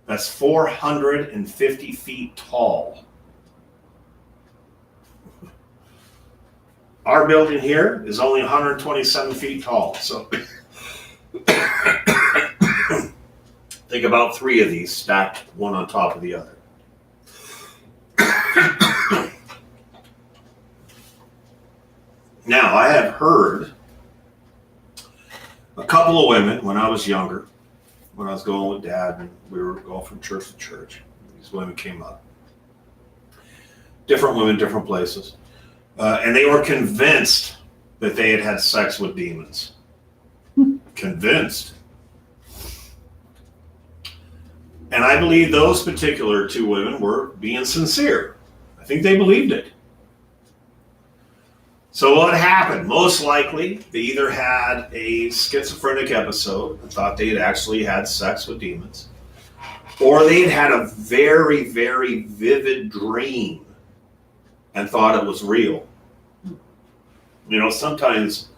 That's 450 feet tall. Our building here is only 127 feet tall. So think about 3 of these stacked one on top of the other. Now, I have heard a couple of women when I was younger, when I was going with Dad and we were going from church to church. These women came up. Different women, different places. And they were convinced that they had had sex with demons. Convinced. And I believe those particular 2 women were being sincere. I think they believed it. So what happened? Most likely, they either had a schizophrenic episode and thought they had actually had sex with demons, or they had had a very, very vivid dream and thought it was real. You know, sometimes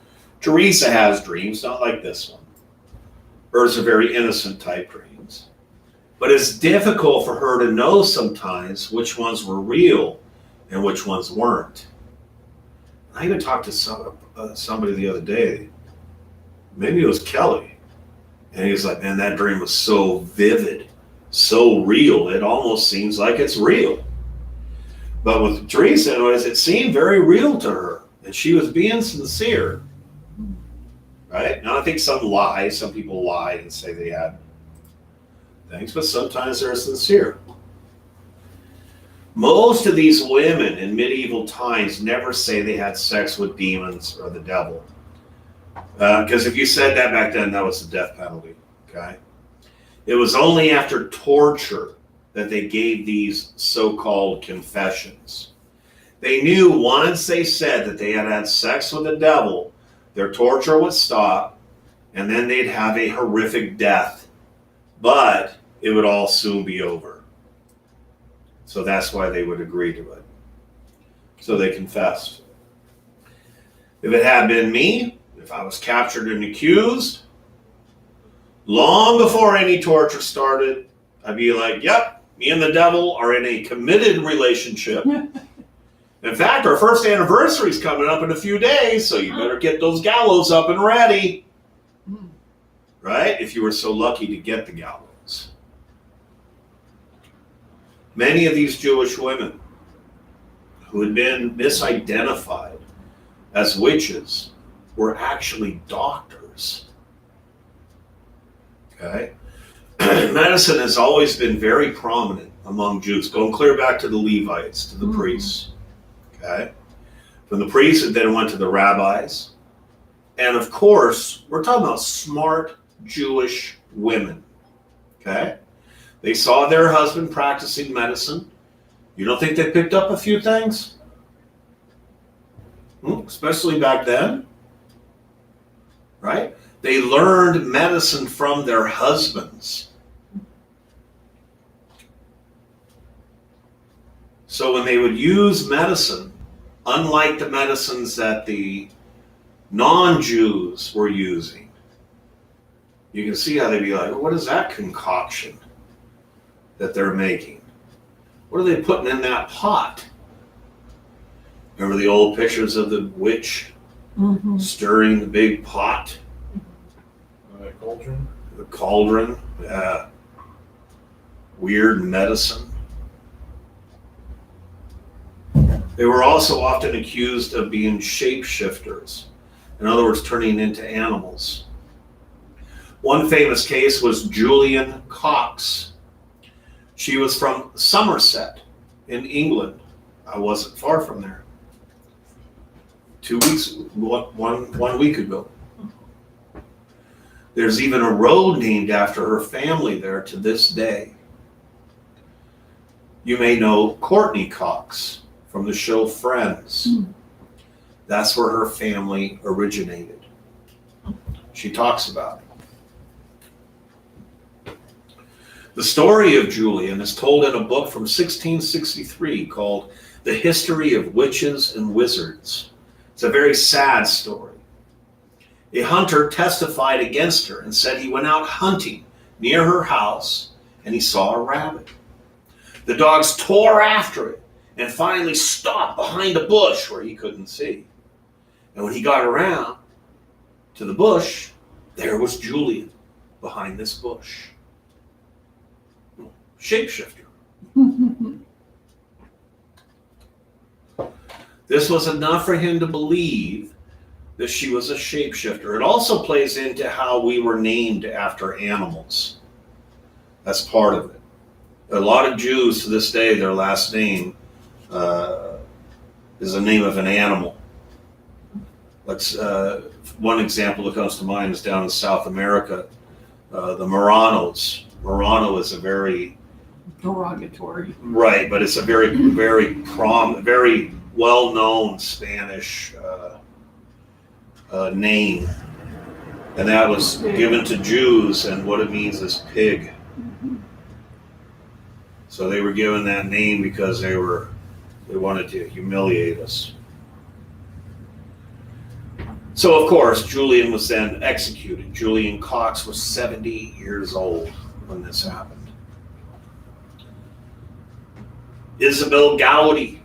Teresa has dreams, not like this one. Hers are very innocent type dreams. But it's difficult for her to know sometimes which ones were real and which ones weren't. I even talked to somebody the other day. Maybe it was Kelly. And he was like, man, that dream was so vivid, so real. It almost seems like it's real. But with Teresa, anyways, it seemed very real to her. And she was being sincere. Right? Now, I think some people lie and say they had things, but sometimes they're sincere. Most of these women in medieval times never say they had sex with demons or the devil. Because if you said that back then, that was the death penalty. Okay? It was only after torture that they gave these so-called confessions. They knew once they said that they had had sex with the devil, their torture would stop, and then they'd have a horrific death. But it would all soon be over. So that's why they would agree to it. So they confessed. If it had been me, if I was captured and accused, long before any torture started, I'd be like, yep, me and the devil are in a committed relationship. In fact, our first anniversary is coming up in a few days, so you better get those gallows up and ready. Right? If you were so lucky to get the gallows. Many of these Jewish women who had been misidentified as witches were actually doctors. Okay? Medicine has always been very prominent among Jews, going clear back to the Levites, to the priests. Okay? From the priests, it then went to the rabbis. And of course, we're talking about smart Jewish women. Okay? They saw their husband practicing medicine. You don't think they picked up a few things? Especially back then. Right? They learned medicine from their husbands. So when they would use medicine, unlike the medicines that the non-Jews were using, you can see how they'd be like, what is that concoction that they're making? What are they putting in that pot? Remember the old pictures of the witch Mm-hmm. stirring the big pot? Cauldron? The cauldron? Weird medicine. They were also often accused of being shapeshifters. In other words, turning into animals. One famous case was Julian Cox. She was from Somerset in England. I wasn't far from there. 2 weeks, one week ago. There's even a road named after her family there to this day. You may know Courtney Cox from the show Friends. That's where her family originated. She talks about it. The story of Julian is told in a book from 1663 called The History of Witches and Wizards. It's a very sad story. A hunter testified against her and said he went out hunting near her house and he saw a rabbit. The dogs tore after it and finally stopped behind a bush where he couldn't see. And when he got around to the bush, there was Julian behind this bush. Shapeshifter. This was enough for him to believe that she was a shapeshifter. It also plays into how we were named after animals. That's part of it. A lot of Jews to this day, their last name is the name of an animal. Let's, one example that comes to mind is down in South America, the Marranos. Marrano is a very Derogatory. right, but it's a very, very very well-known Spanish name, and that was given to Jews, and what it means is pig. So they were given that name because they wanted to humiliate us. So of course, Julian was then executed. Julian Cox was 70 years old when this happened. Isabel Gowdy,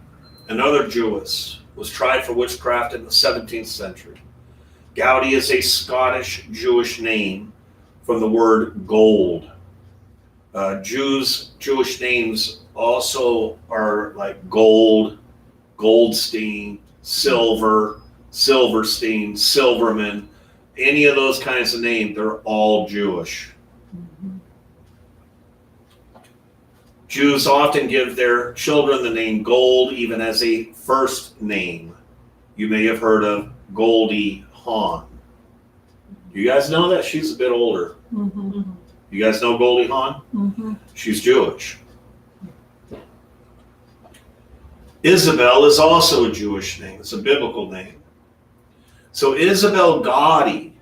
another Jewess, was tried for witchcraft in the 17th century. Gowdy is a Scottish Jewish name from the word gold. Jewish names also are like gold, Goldstein, silver, Silverstein, Silverman, any of those kinds of names, they're all Jewish. Jews often give their children the name Gold even as a first name. You may have heard of Goldie Hawn. You guys know that? She's a bit older. Mm-hmm. You guys know Goldie Hawn? Mm-hmm. She's Jewish. Isabel is also a Jewish name. It's a biblical name. So Isabel Gaudy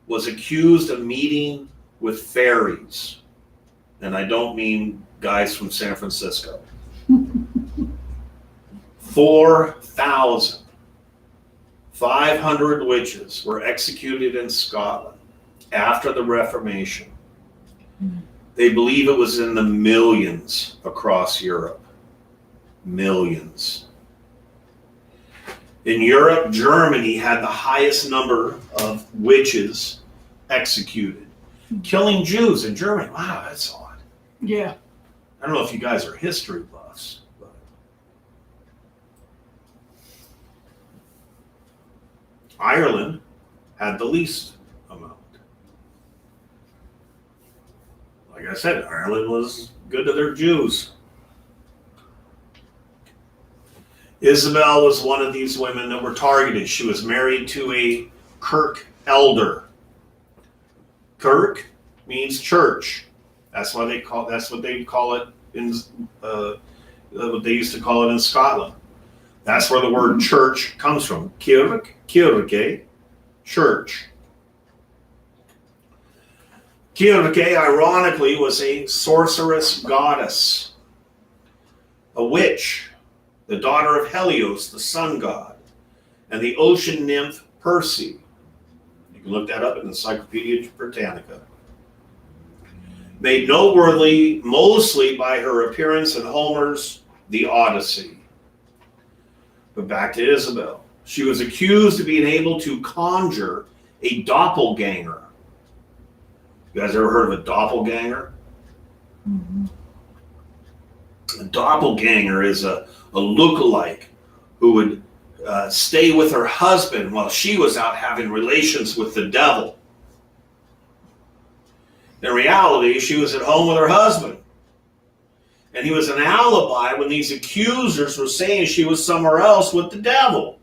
was accused of meeting with fairies. And I don't mean guys from San Francisco. 4,500 witches were executed in Scotland after the Reformation. They believe it was in the millions across Europe. Millions. In Europe, Germany had the highest number of witches executed. Killing Jews in Germany. Wow, that's odd. Yeah. I don't know if you guys are history buffs, but Ireland had the least amount. Like I said, Ireland was good to their Jews. Isabel was one of these women that were targeted. She was married to a Kirk elder. Kirk means church. That's what they call it in what they used to call it in Scotland. That's where the word church comes from. Kirk, kirke, church. Kirke, ironically, was a sorceress goddess, a witch, the daughter of Helios, the sun god, and the ocean nymph Perse. You can look that up in Encyclopedia Britannica. made noteworthy mostly by her appearance in Homer's The Odyssey. But back to Isabel. She was accused of being able to conjure a doppelganger. You guys ever heard of a doppelganger? Mhm. A doppelganger is a lookalike who would stay with her husband while she was out having relations with the devil. In reality, she was at home with her husband. And he was an alibi when these accusers were saying she was somewhere else with the devil.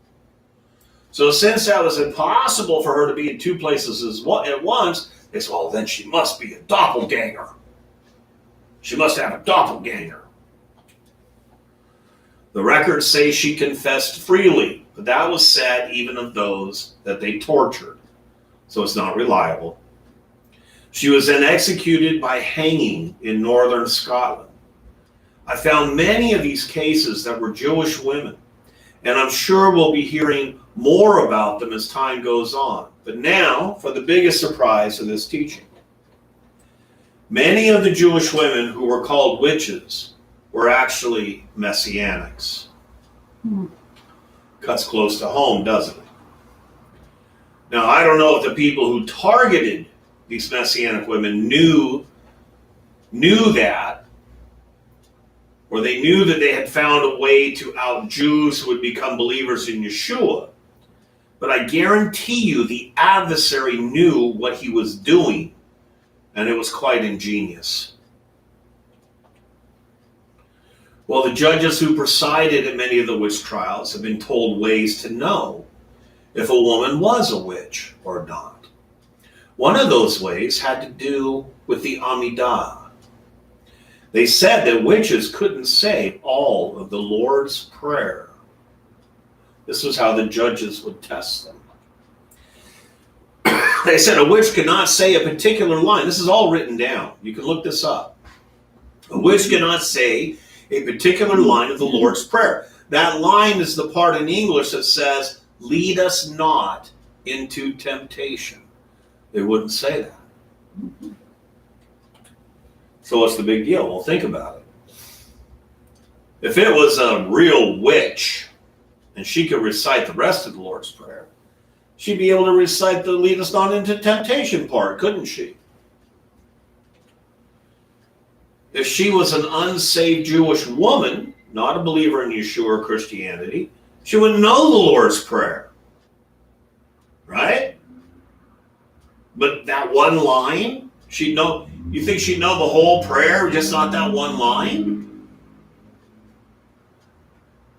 So since that was impossible for her to be in two places at once, they said, well, then she must be a doppelganger. She must have a doppelganger. The records say she confessed freely, but that was said even of those that they tortured. So it's not reliable. She was then executed by hanging in northern Scotland. I found many of these cases that were Jewish women, and I'm sure we'll be hearing more about them as time goes on. But now, for the biggest surprise of this teaching. Many of the Jewish women who were called witches were actually messianics. Cuts close to home, doesn't it? Now, I don't know if the people who targeted these messianic women knew that, or they knew that they had found a way to out Jews who would become believers in Yeshua. But I guarantee you the adversary knew what he was doing, and it was quite ingenious. Well, the judges who presided at many of the witch trials have been told ways to know if a woman was a witch or not. One of those ways had to do with the Amidah. They said that witches couldn't say all of the Lord's Prayer. This was how the judges would test them. They said a witch could not say a particular line. This is all written down. You can look this up. A witch cannot say a particular line of the Lord's Prayer. That line is the part in English that says, lead us not into temptation. They wouldn't say that. So what's the big deal? Well, think about it. If it was a real witch and she could recite the rest of the Lord's Prayer, she'd be able to recite the lead us not into temptation part, couldn't she? If she was an unsaved Jewish woman, not a believer in Yeshua or Christianity, she would know the Lord's Prayer. Right? But that one line, she'd know. You think she'd know the whole prayer, just not that one line?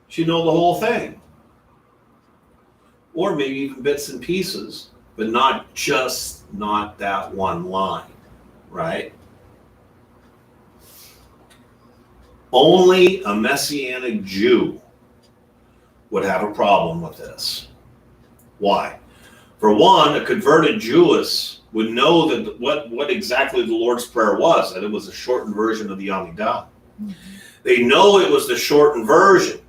She'd know the whole thing. Or maybe even bits and pieces, but not that one line, right? Only a Messianic Jew would have a problem with this. Why? For one, a converted Jewess would know that what exactly the Lord's Prayer was, that it was a shortened version of the Amidah. Mm-hmm. They know it was the shortened version.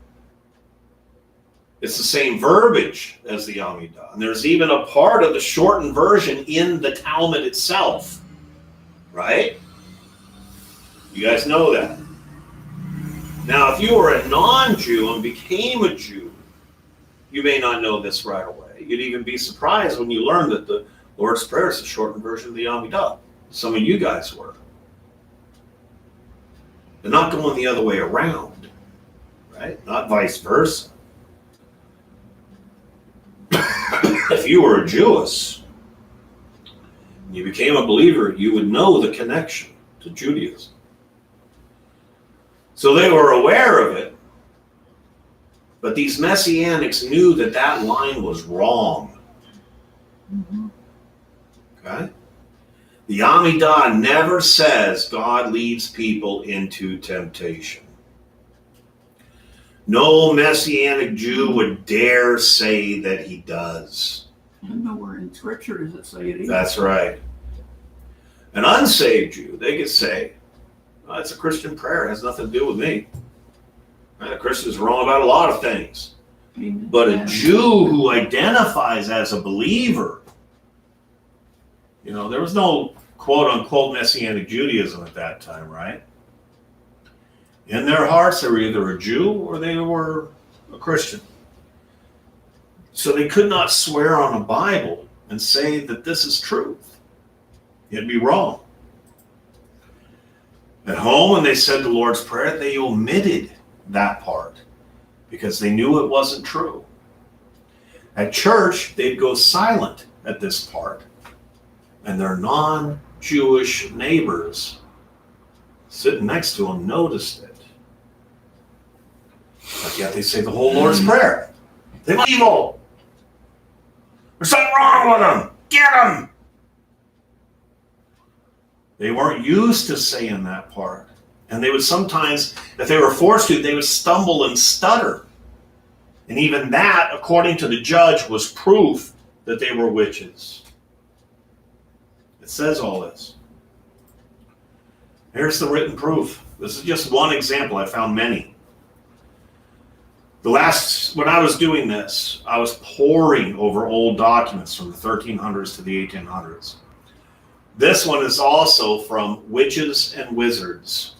It's the same verbiage as the Amidah. And there's even a part of the shortened version in the Talmud itself. Right? You guys know that. Now, if you were a non-Jew and became a Jew, you may not know this right away. You'd even be surprised when you learn that the Lord's Prayer is a shortened version of the Amidah. Some of you guys were. They're not going the other way around, right? Not vice versa. If you were a Jewess and you became a believer, you would know the connection to Judaism. So they were aware of it, but these Messianics knew that that line was wrong. Mm-hmm. Okay? The Amidah never says God leads people into temptation. No Messianic Jew would dare say that he does. And nowhere in Scripture does it say it either. That's right. An unsaved Jew, they could say, oh, it's a Christian prayer. It has nothing to do with me. A Christian's wrong about a lot of things. Amen. But a Jew who identifies as a believer, there was no quote unquote Messianic Judaism at that time, right? In their hearts, they were either a Jew or they were a Christian. So they could not swear on a Bible and say that this is truth. It'd be wrong. At home, when they said the Lord's Prayer, they omitted that part because they knew it wasn't true. At church, they'd go silent at this part, and their non-Jewish neighbors sitting next to them noticed it. But yet they say the whole Lord's Prayer. They're evil. There's something wrong with them. Get them. They weren't used to saying that part. And they would sometimes, if they were forced to, they would stumble and stutter. And even that, according to the judge, was proof that they were witches. It says all this. Here's the written proof. This is just one example. I found many. When I was doing this, I was poring over old documents from the 1300s to the 1800s. This one is also from Witches and Wizards.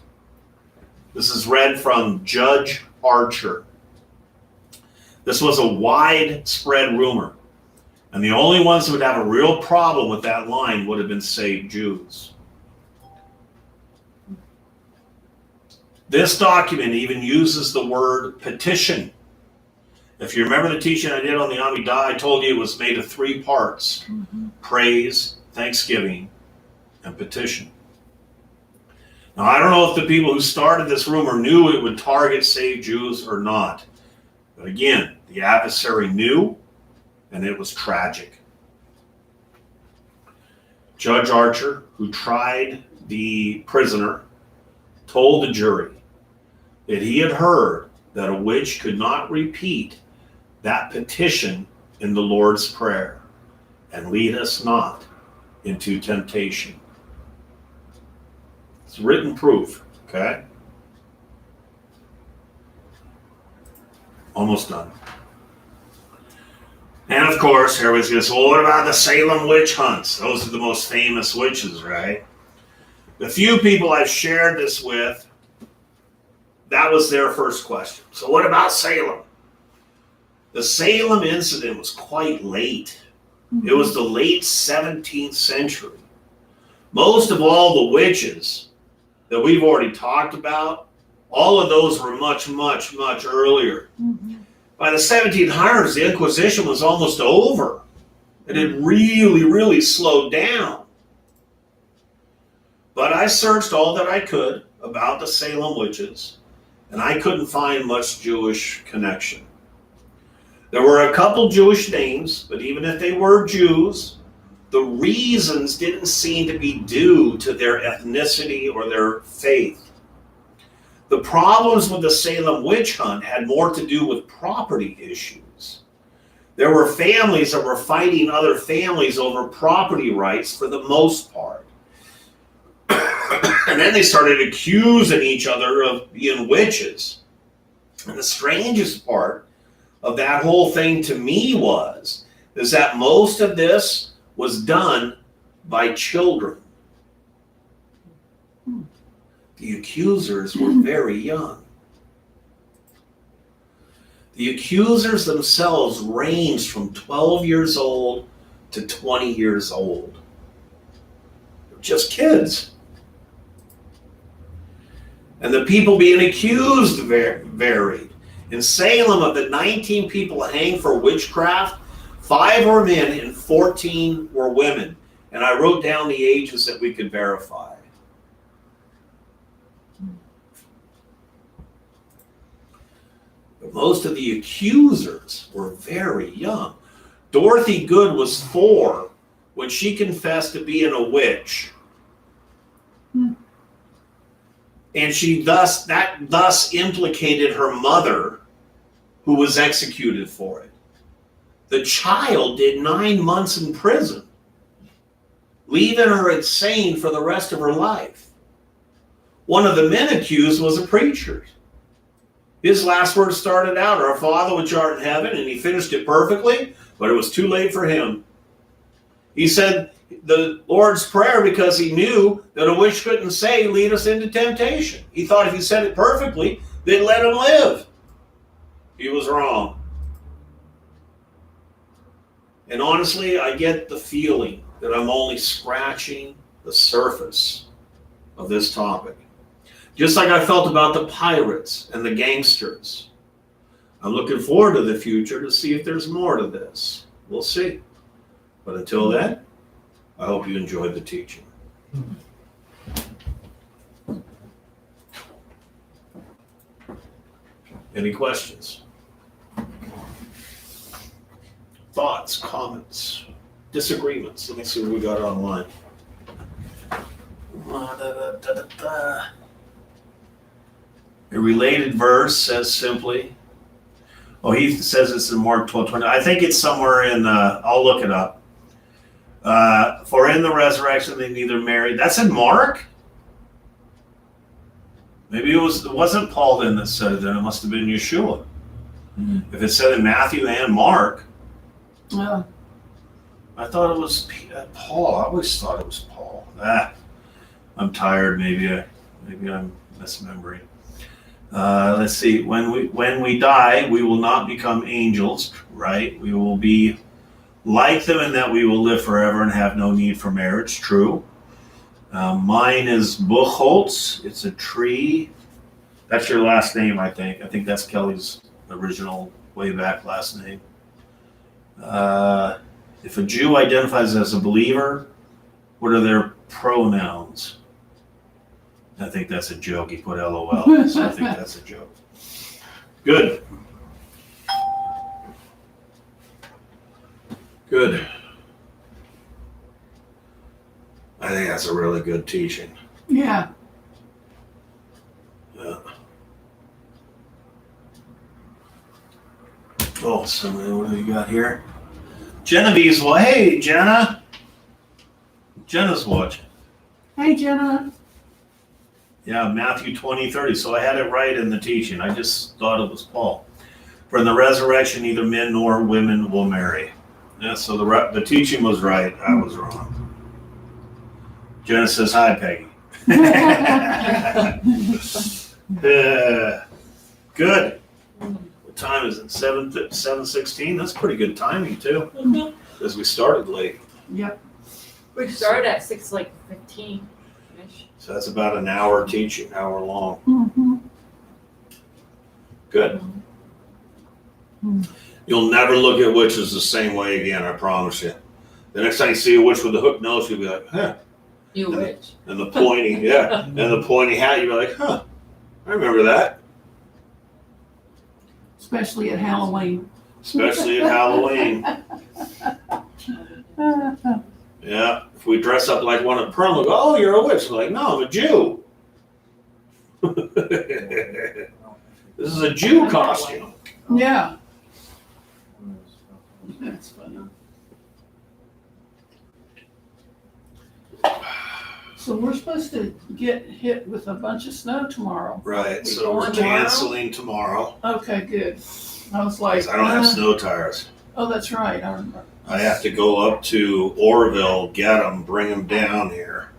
This is read from Judge Archer. This was a widespread rumor, and the only ones who would have a real problem with that line would have been saved Jews. This document even uses the word petition. If you remember the teaching I did on the Amidah, I told you it was made of 3 parts. Praise, thanksgiving, and petition. Now, I don't know if the people who started this rumor knew it would target saved Jews or not. But again, the adversary knew, and it was tragic. Judge Archer, who tried the prisoner, told the jury that he had heard that a witch could not repeat that petition in the Lord's Prayer, and lead us not into temptation. It's written proof, okay? Almost done. And of course, everybody's going to say, well, what about the Salem witch hunts? Those are the most famous witches, right? The few people I've shared this with, that was their first question. So what about Salem? The Salem incident was quite late. It was the late 17th century. Most of all the witches that we've already talked about, all of those were much, much, much earlier. By the 1700s, the Inquisition was almost over. It had really, really slowed down. But I searched all that I could about the Salem witches, and I couldn't find much Jewish connection. There were a couple Jewish names, but even if they were Jews, the reasons didn't seem to be due to their ethnicity or their faith. The problems with the Salem witch hunt had more to do with property issues. There were families that were fighting other families over property rights for the most part. And then they started accusing each other of being witches. And the strangest part of that whole thing to me is that most of this was done by children. The accusers were very young. The accusers themselves ranged from 12 years old to 20 years old. They're just kids. And the people being accused varied. In Salem, of the 19 people hanged for witchcraft, 5 were men and 14 were women. And I wrote down the ages that we could verify. But most of the accusers were very young. Dorothy Good was 4 when she confessed to being a witch. And she thus implicated her mother, who was executed for it. The child did 9 months in prison, leaving her insane for the rest of her life. One of the men accused was a preacher. His last words started out, "Our Father which art in heaven," and he finished it perfectly, but it was too late for him. He said the Lord's Prayer because he knew that a witch couldn't say, lead us into temptation. He thought if he said it perfectly, they'd let him live. He was wrong. And honestly, I get the feeling that I'm only scratching the surface of this topic. Just like I felt about the pirates and the gangsters. I'm looking forward to the future to see if there's more to this. We'll see. But until then, I hope you enjoyed the teaching. Any questions? Thoughts, comments, disagreements? Let me see what we got online. A related verse says simply, he says it's in Mark 12:20. I think it's somewhere in, I'll look it up. For in the resurrection they neither marry. That's in Mark? Maybe it wasn't Paul then that said it, then it must have been Yeshua. If it said in Matthew and Mark, I thought it was Paul. I always thought it was Paul. I'm tired. Maybe I'm misremembering. Let's see. When we die, we will not become angels, right? We will be like them in that we will live forever and have no need for marriage. True. Mine is Buchholz. It's a tree. That's your last name, I think. I think that's Kelly's original way back last name. If a Jew identifies as a believer, what are their pronouns? I think that's a joke. He put LOL, so I think that's a joke. Good. Good. I think that's a really good teaching. Yeah. Yeah. Oh, so what do you got here? Genevieve's, well, hey, Jenna. Jenna's watching. Hey, Jenna. Yeah, Matthew 20:30. So I had it right in the teaching. I just thought it was Paul. For in the resurrection, neither men nor women will marry. Yeah, so the teaching was right. I was wrong. Jenna says, hi, Peggy. Good. What time is it? 7:16? That's pretty good timing, too, because we started late. Yep. We started at 6:15-ish. So that's about an hour teaching, hour long. Mm-hmm. Good. You'll never look at witches the same way again, I promise you. The next time you see a witch with a hook nose, you'll be like, huh. You witch. And the pointy, and the pointy hat, you'll be like, huh, I remember that. Especially at Halloween. Especially at Halloween. Yeah, if we dress up like one of Pearl, we'll go, oh, you're a witch. We're like, no, I'm a Jew. This is a Jew costume. Yeah. That's funny. So we're supposed to get hit with a bunch of snow tomorrow. Right, We so we're going tomorrow? canceling tomorrow. Okay, good. I was like, 'Cause I don't have snow tires. oh, that's right. I remember. I have to go up to Orville, get them, bring them down here.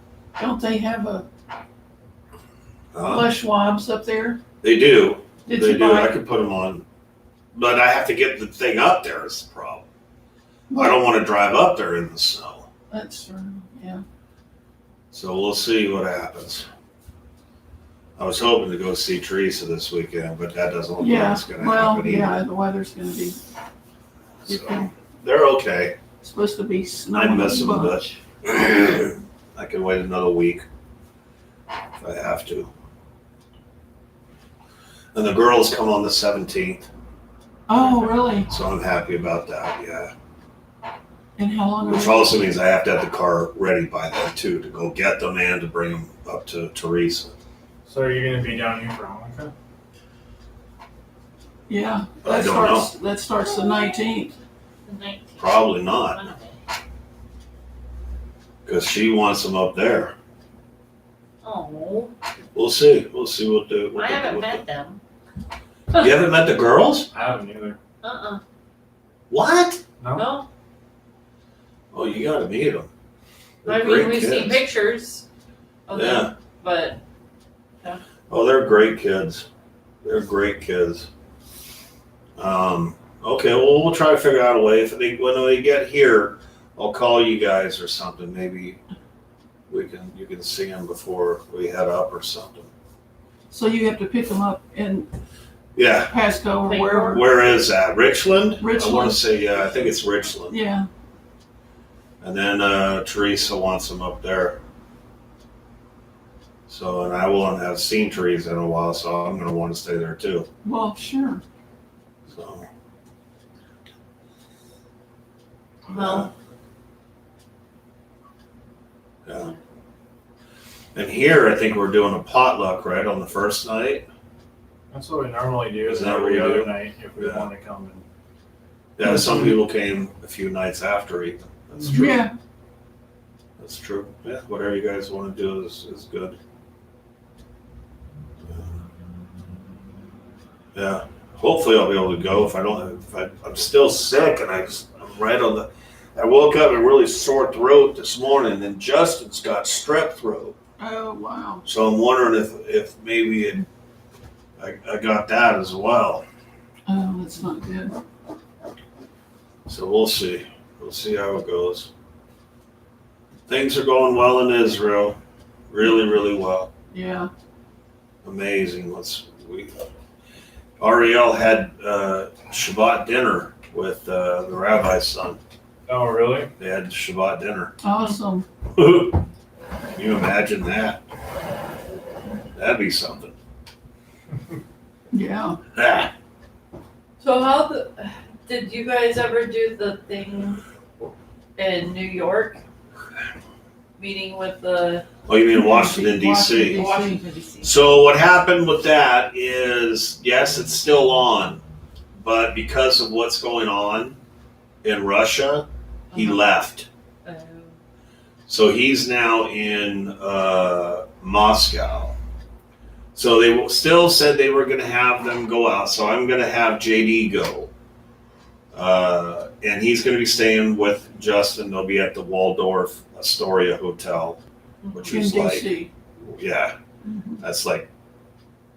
Don't they have a flesh swabs up there? They do. Did They you do. I buy? could put them on. But I have to get the thing up there is the problem. I don't want to drive up there in the snow. That's true. Yeah. So we'll see what happens. I was hoping to go see Teresa this weekend, but that doesn't look like Yeah. it's going to Well, happen yeah. The weather's going to be So they're okay. supposed to be I snowing miss a them, bunch. but I can wait another week if I have to. And the girls come on the 17th, Oh, really? so I'm happy about that, yeah. And how long? Which also means I have to have the car ready by then too, to go get them and to bring them up to Teresa. So are you going to be down here for Hanukkah? Yeah. I don't That starts the 19th. The 19th. Probably not, because she wants them up there. Oh, We'll see. We'll see what the. I haven't met them. You haven't met the girls? I haven't either. Uh-uh. What? No? No? Oh, you got to meet them. I mean, Great we've seen kids. pictures of Yeah. them, but Oh, they're great kids. They're great kids. Okay, well, we'll try to figure out a way. When they get here, I'll call you guys or something. Maybe you can see them before we head up or something. So you have to pick them up in Yeah. Pasco or Thank wherever. Where is that? Richland? I want Richland. to say, yeah, I think it's Richland. Yeah. And then Teresa wants them up there. So, and I won't have seen Teresa in a while, so I'm going to want to stay there too. Well, sure. So, well, yeah. And here, I think we're doing a potluck, right, on the first night. That's what we normally do. Is Is that what every we other do? night if we Yeah. want to come and. Yeah, some people came a few nights after even. That's true. Yeah. That's true. Yeah, whatever you guys want to do is good. Yeah. Hopefully I'll be able to go if I don't. I'm still sick and I'm right on the. I woke up with a really sore throat this morning, and Justin's got strep throat. Oh, wow. So I'm wondering if maybe I got that as well. Oh, that's not good. So we'll see. We'll see how it goes. Things are going well in Israel. Really, really well. Yeah. Amazing. Ariel had Shabbat dinner with the rabbi's son. Oh, really? They had Shabbat dinner. Awesome. Can you imagine that? That'd be something. Yeah. Ah, so did you guys ever do the thing in New York? Meeting with the oh, you mean Washington, D.C.? Washington D.C. So what happened with that is, yes, it's still on, but because of what's going on in Russia, he left. So he's now in Moscow. So they still said they were going to have them go out. So I'm going to have JD go. And he's going to be staying with Justin. They'll be at the Waldorf Astoria Hotel, which In is like, D.C. yeah, Mhm. that's like,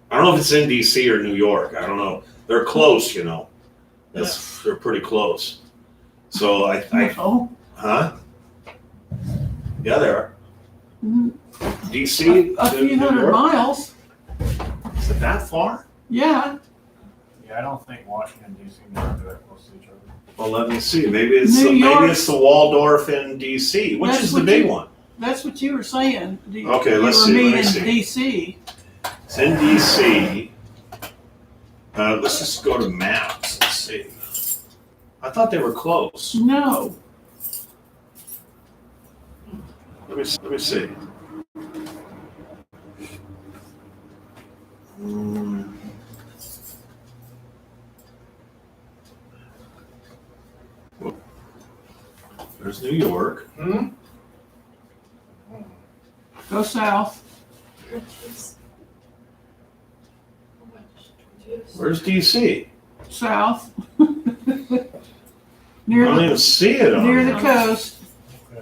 I don't know if it's in D.C. or New York. I don't know. They're close, you know. They're pretty close. So Oh. huh? Yeah, they are. Mhm. D.C. A to few New hundred York? miles. Is it that far? Yeah. Yeah, I don't think Washington D.C. and New York are that close to each other. Well, let me see. Maybe it's New York. maybe it's the Waldorf in D.C., which That's is the what big you- one. That's what you were saying. Okay, let's you see, were let me meaning see. D.C. It's in D.C. Let's just go to maps and see. I thought they were close. No. Let me see. Hmm. There's New York. Hmm? Go south. Where's D.C.? South. I near don't the even see it on near here. the coast. Yeah.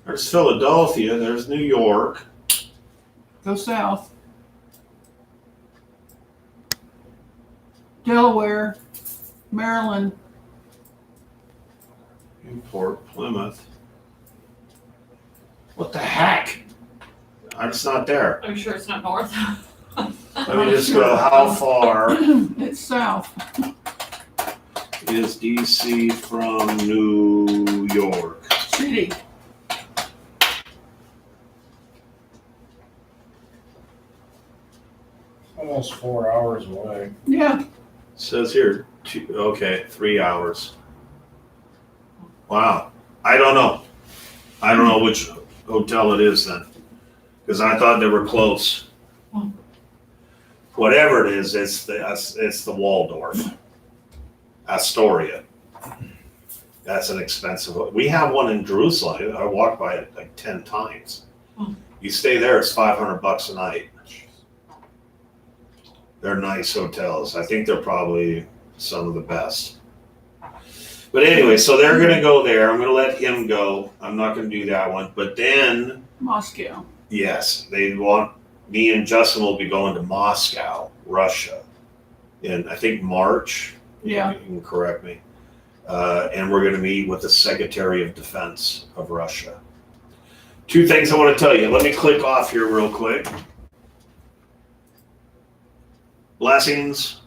There's Philadelphia. There's New York. Go south. Delaware, Maryland. Newport, Plymouth. What the heck? It's not there. Are you sure it's not north? Let me just go. How far It's south. is DC from New York? City. Almost 4 hours away. Yeah. It says here, 3 hours. Wow. I don't know. I don't know which hotel it is then, because I thought they were close. Whatever it is, it's the Waldorf Astoria. That's an expensive. We have one in Jerusalem. I walked by it like 10 times. You stay there, it's $500 a night. They're nice hotels. I think they're probably some of the best. But anyway, so they're gonna go there. I'm gonna let him go. I'm not gonna do that one. But then, Moscow. yes, they want me and Justin will be going to Moscow, Russia, in I think March. Yeah. You can correct me. And we're gonna meet with the Secretary of Defense of Russia. Two things I want to tell you. Let me click off here real quick. Blessings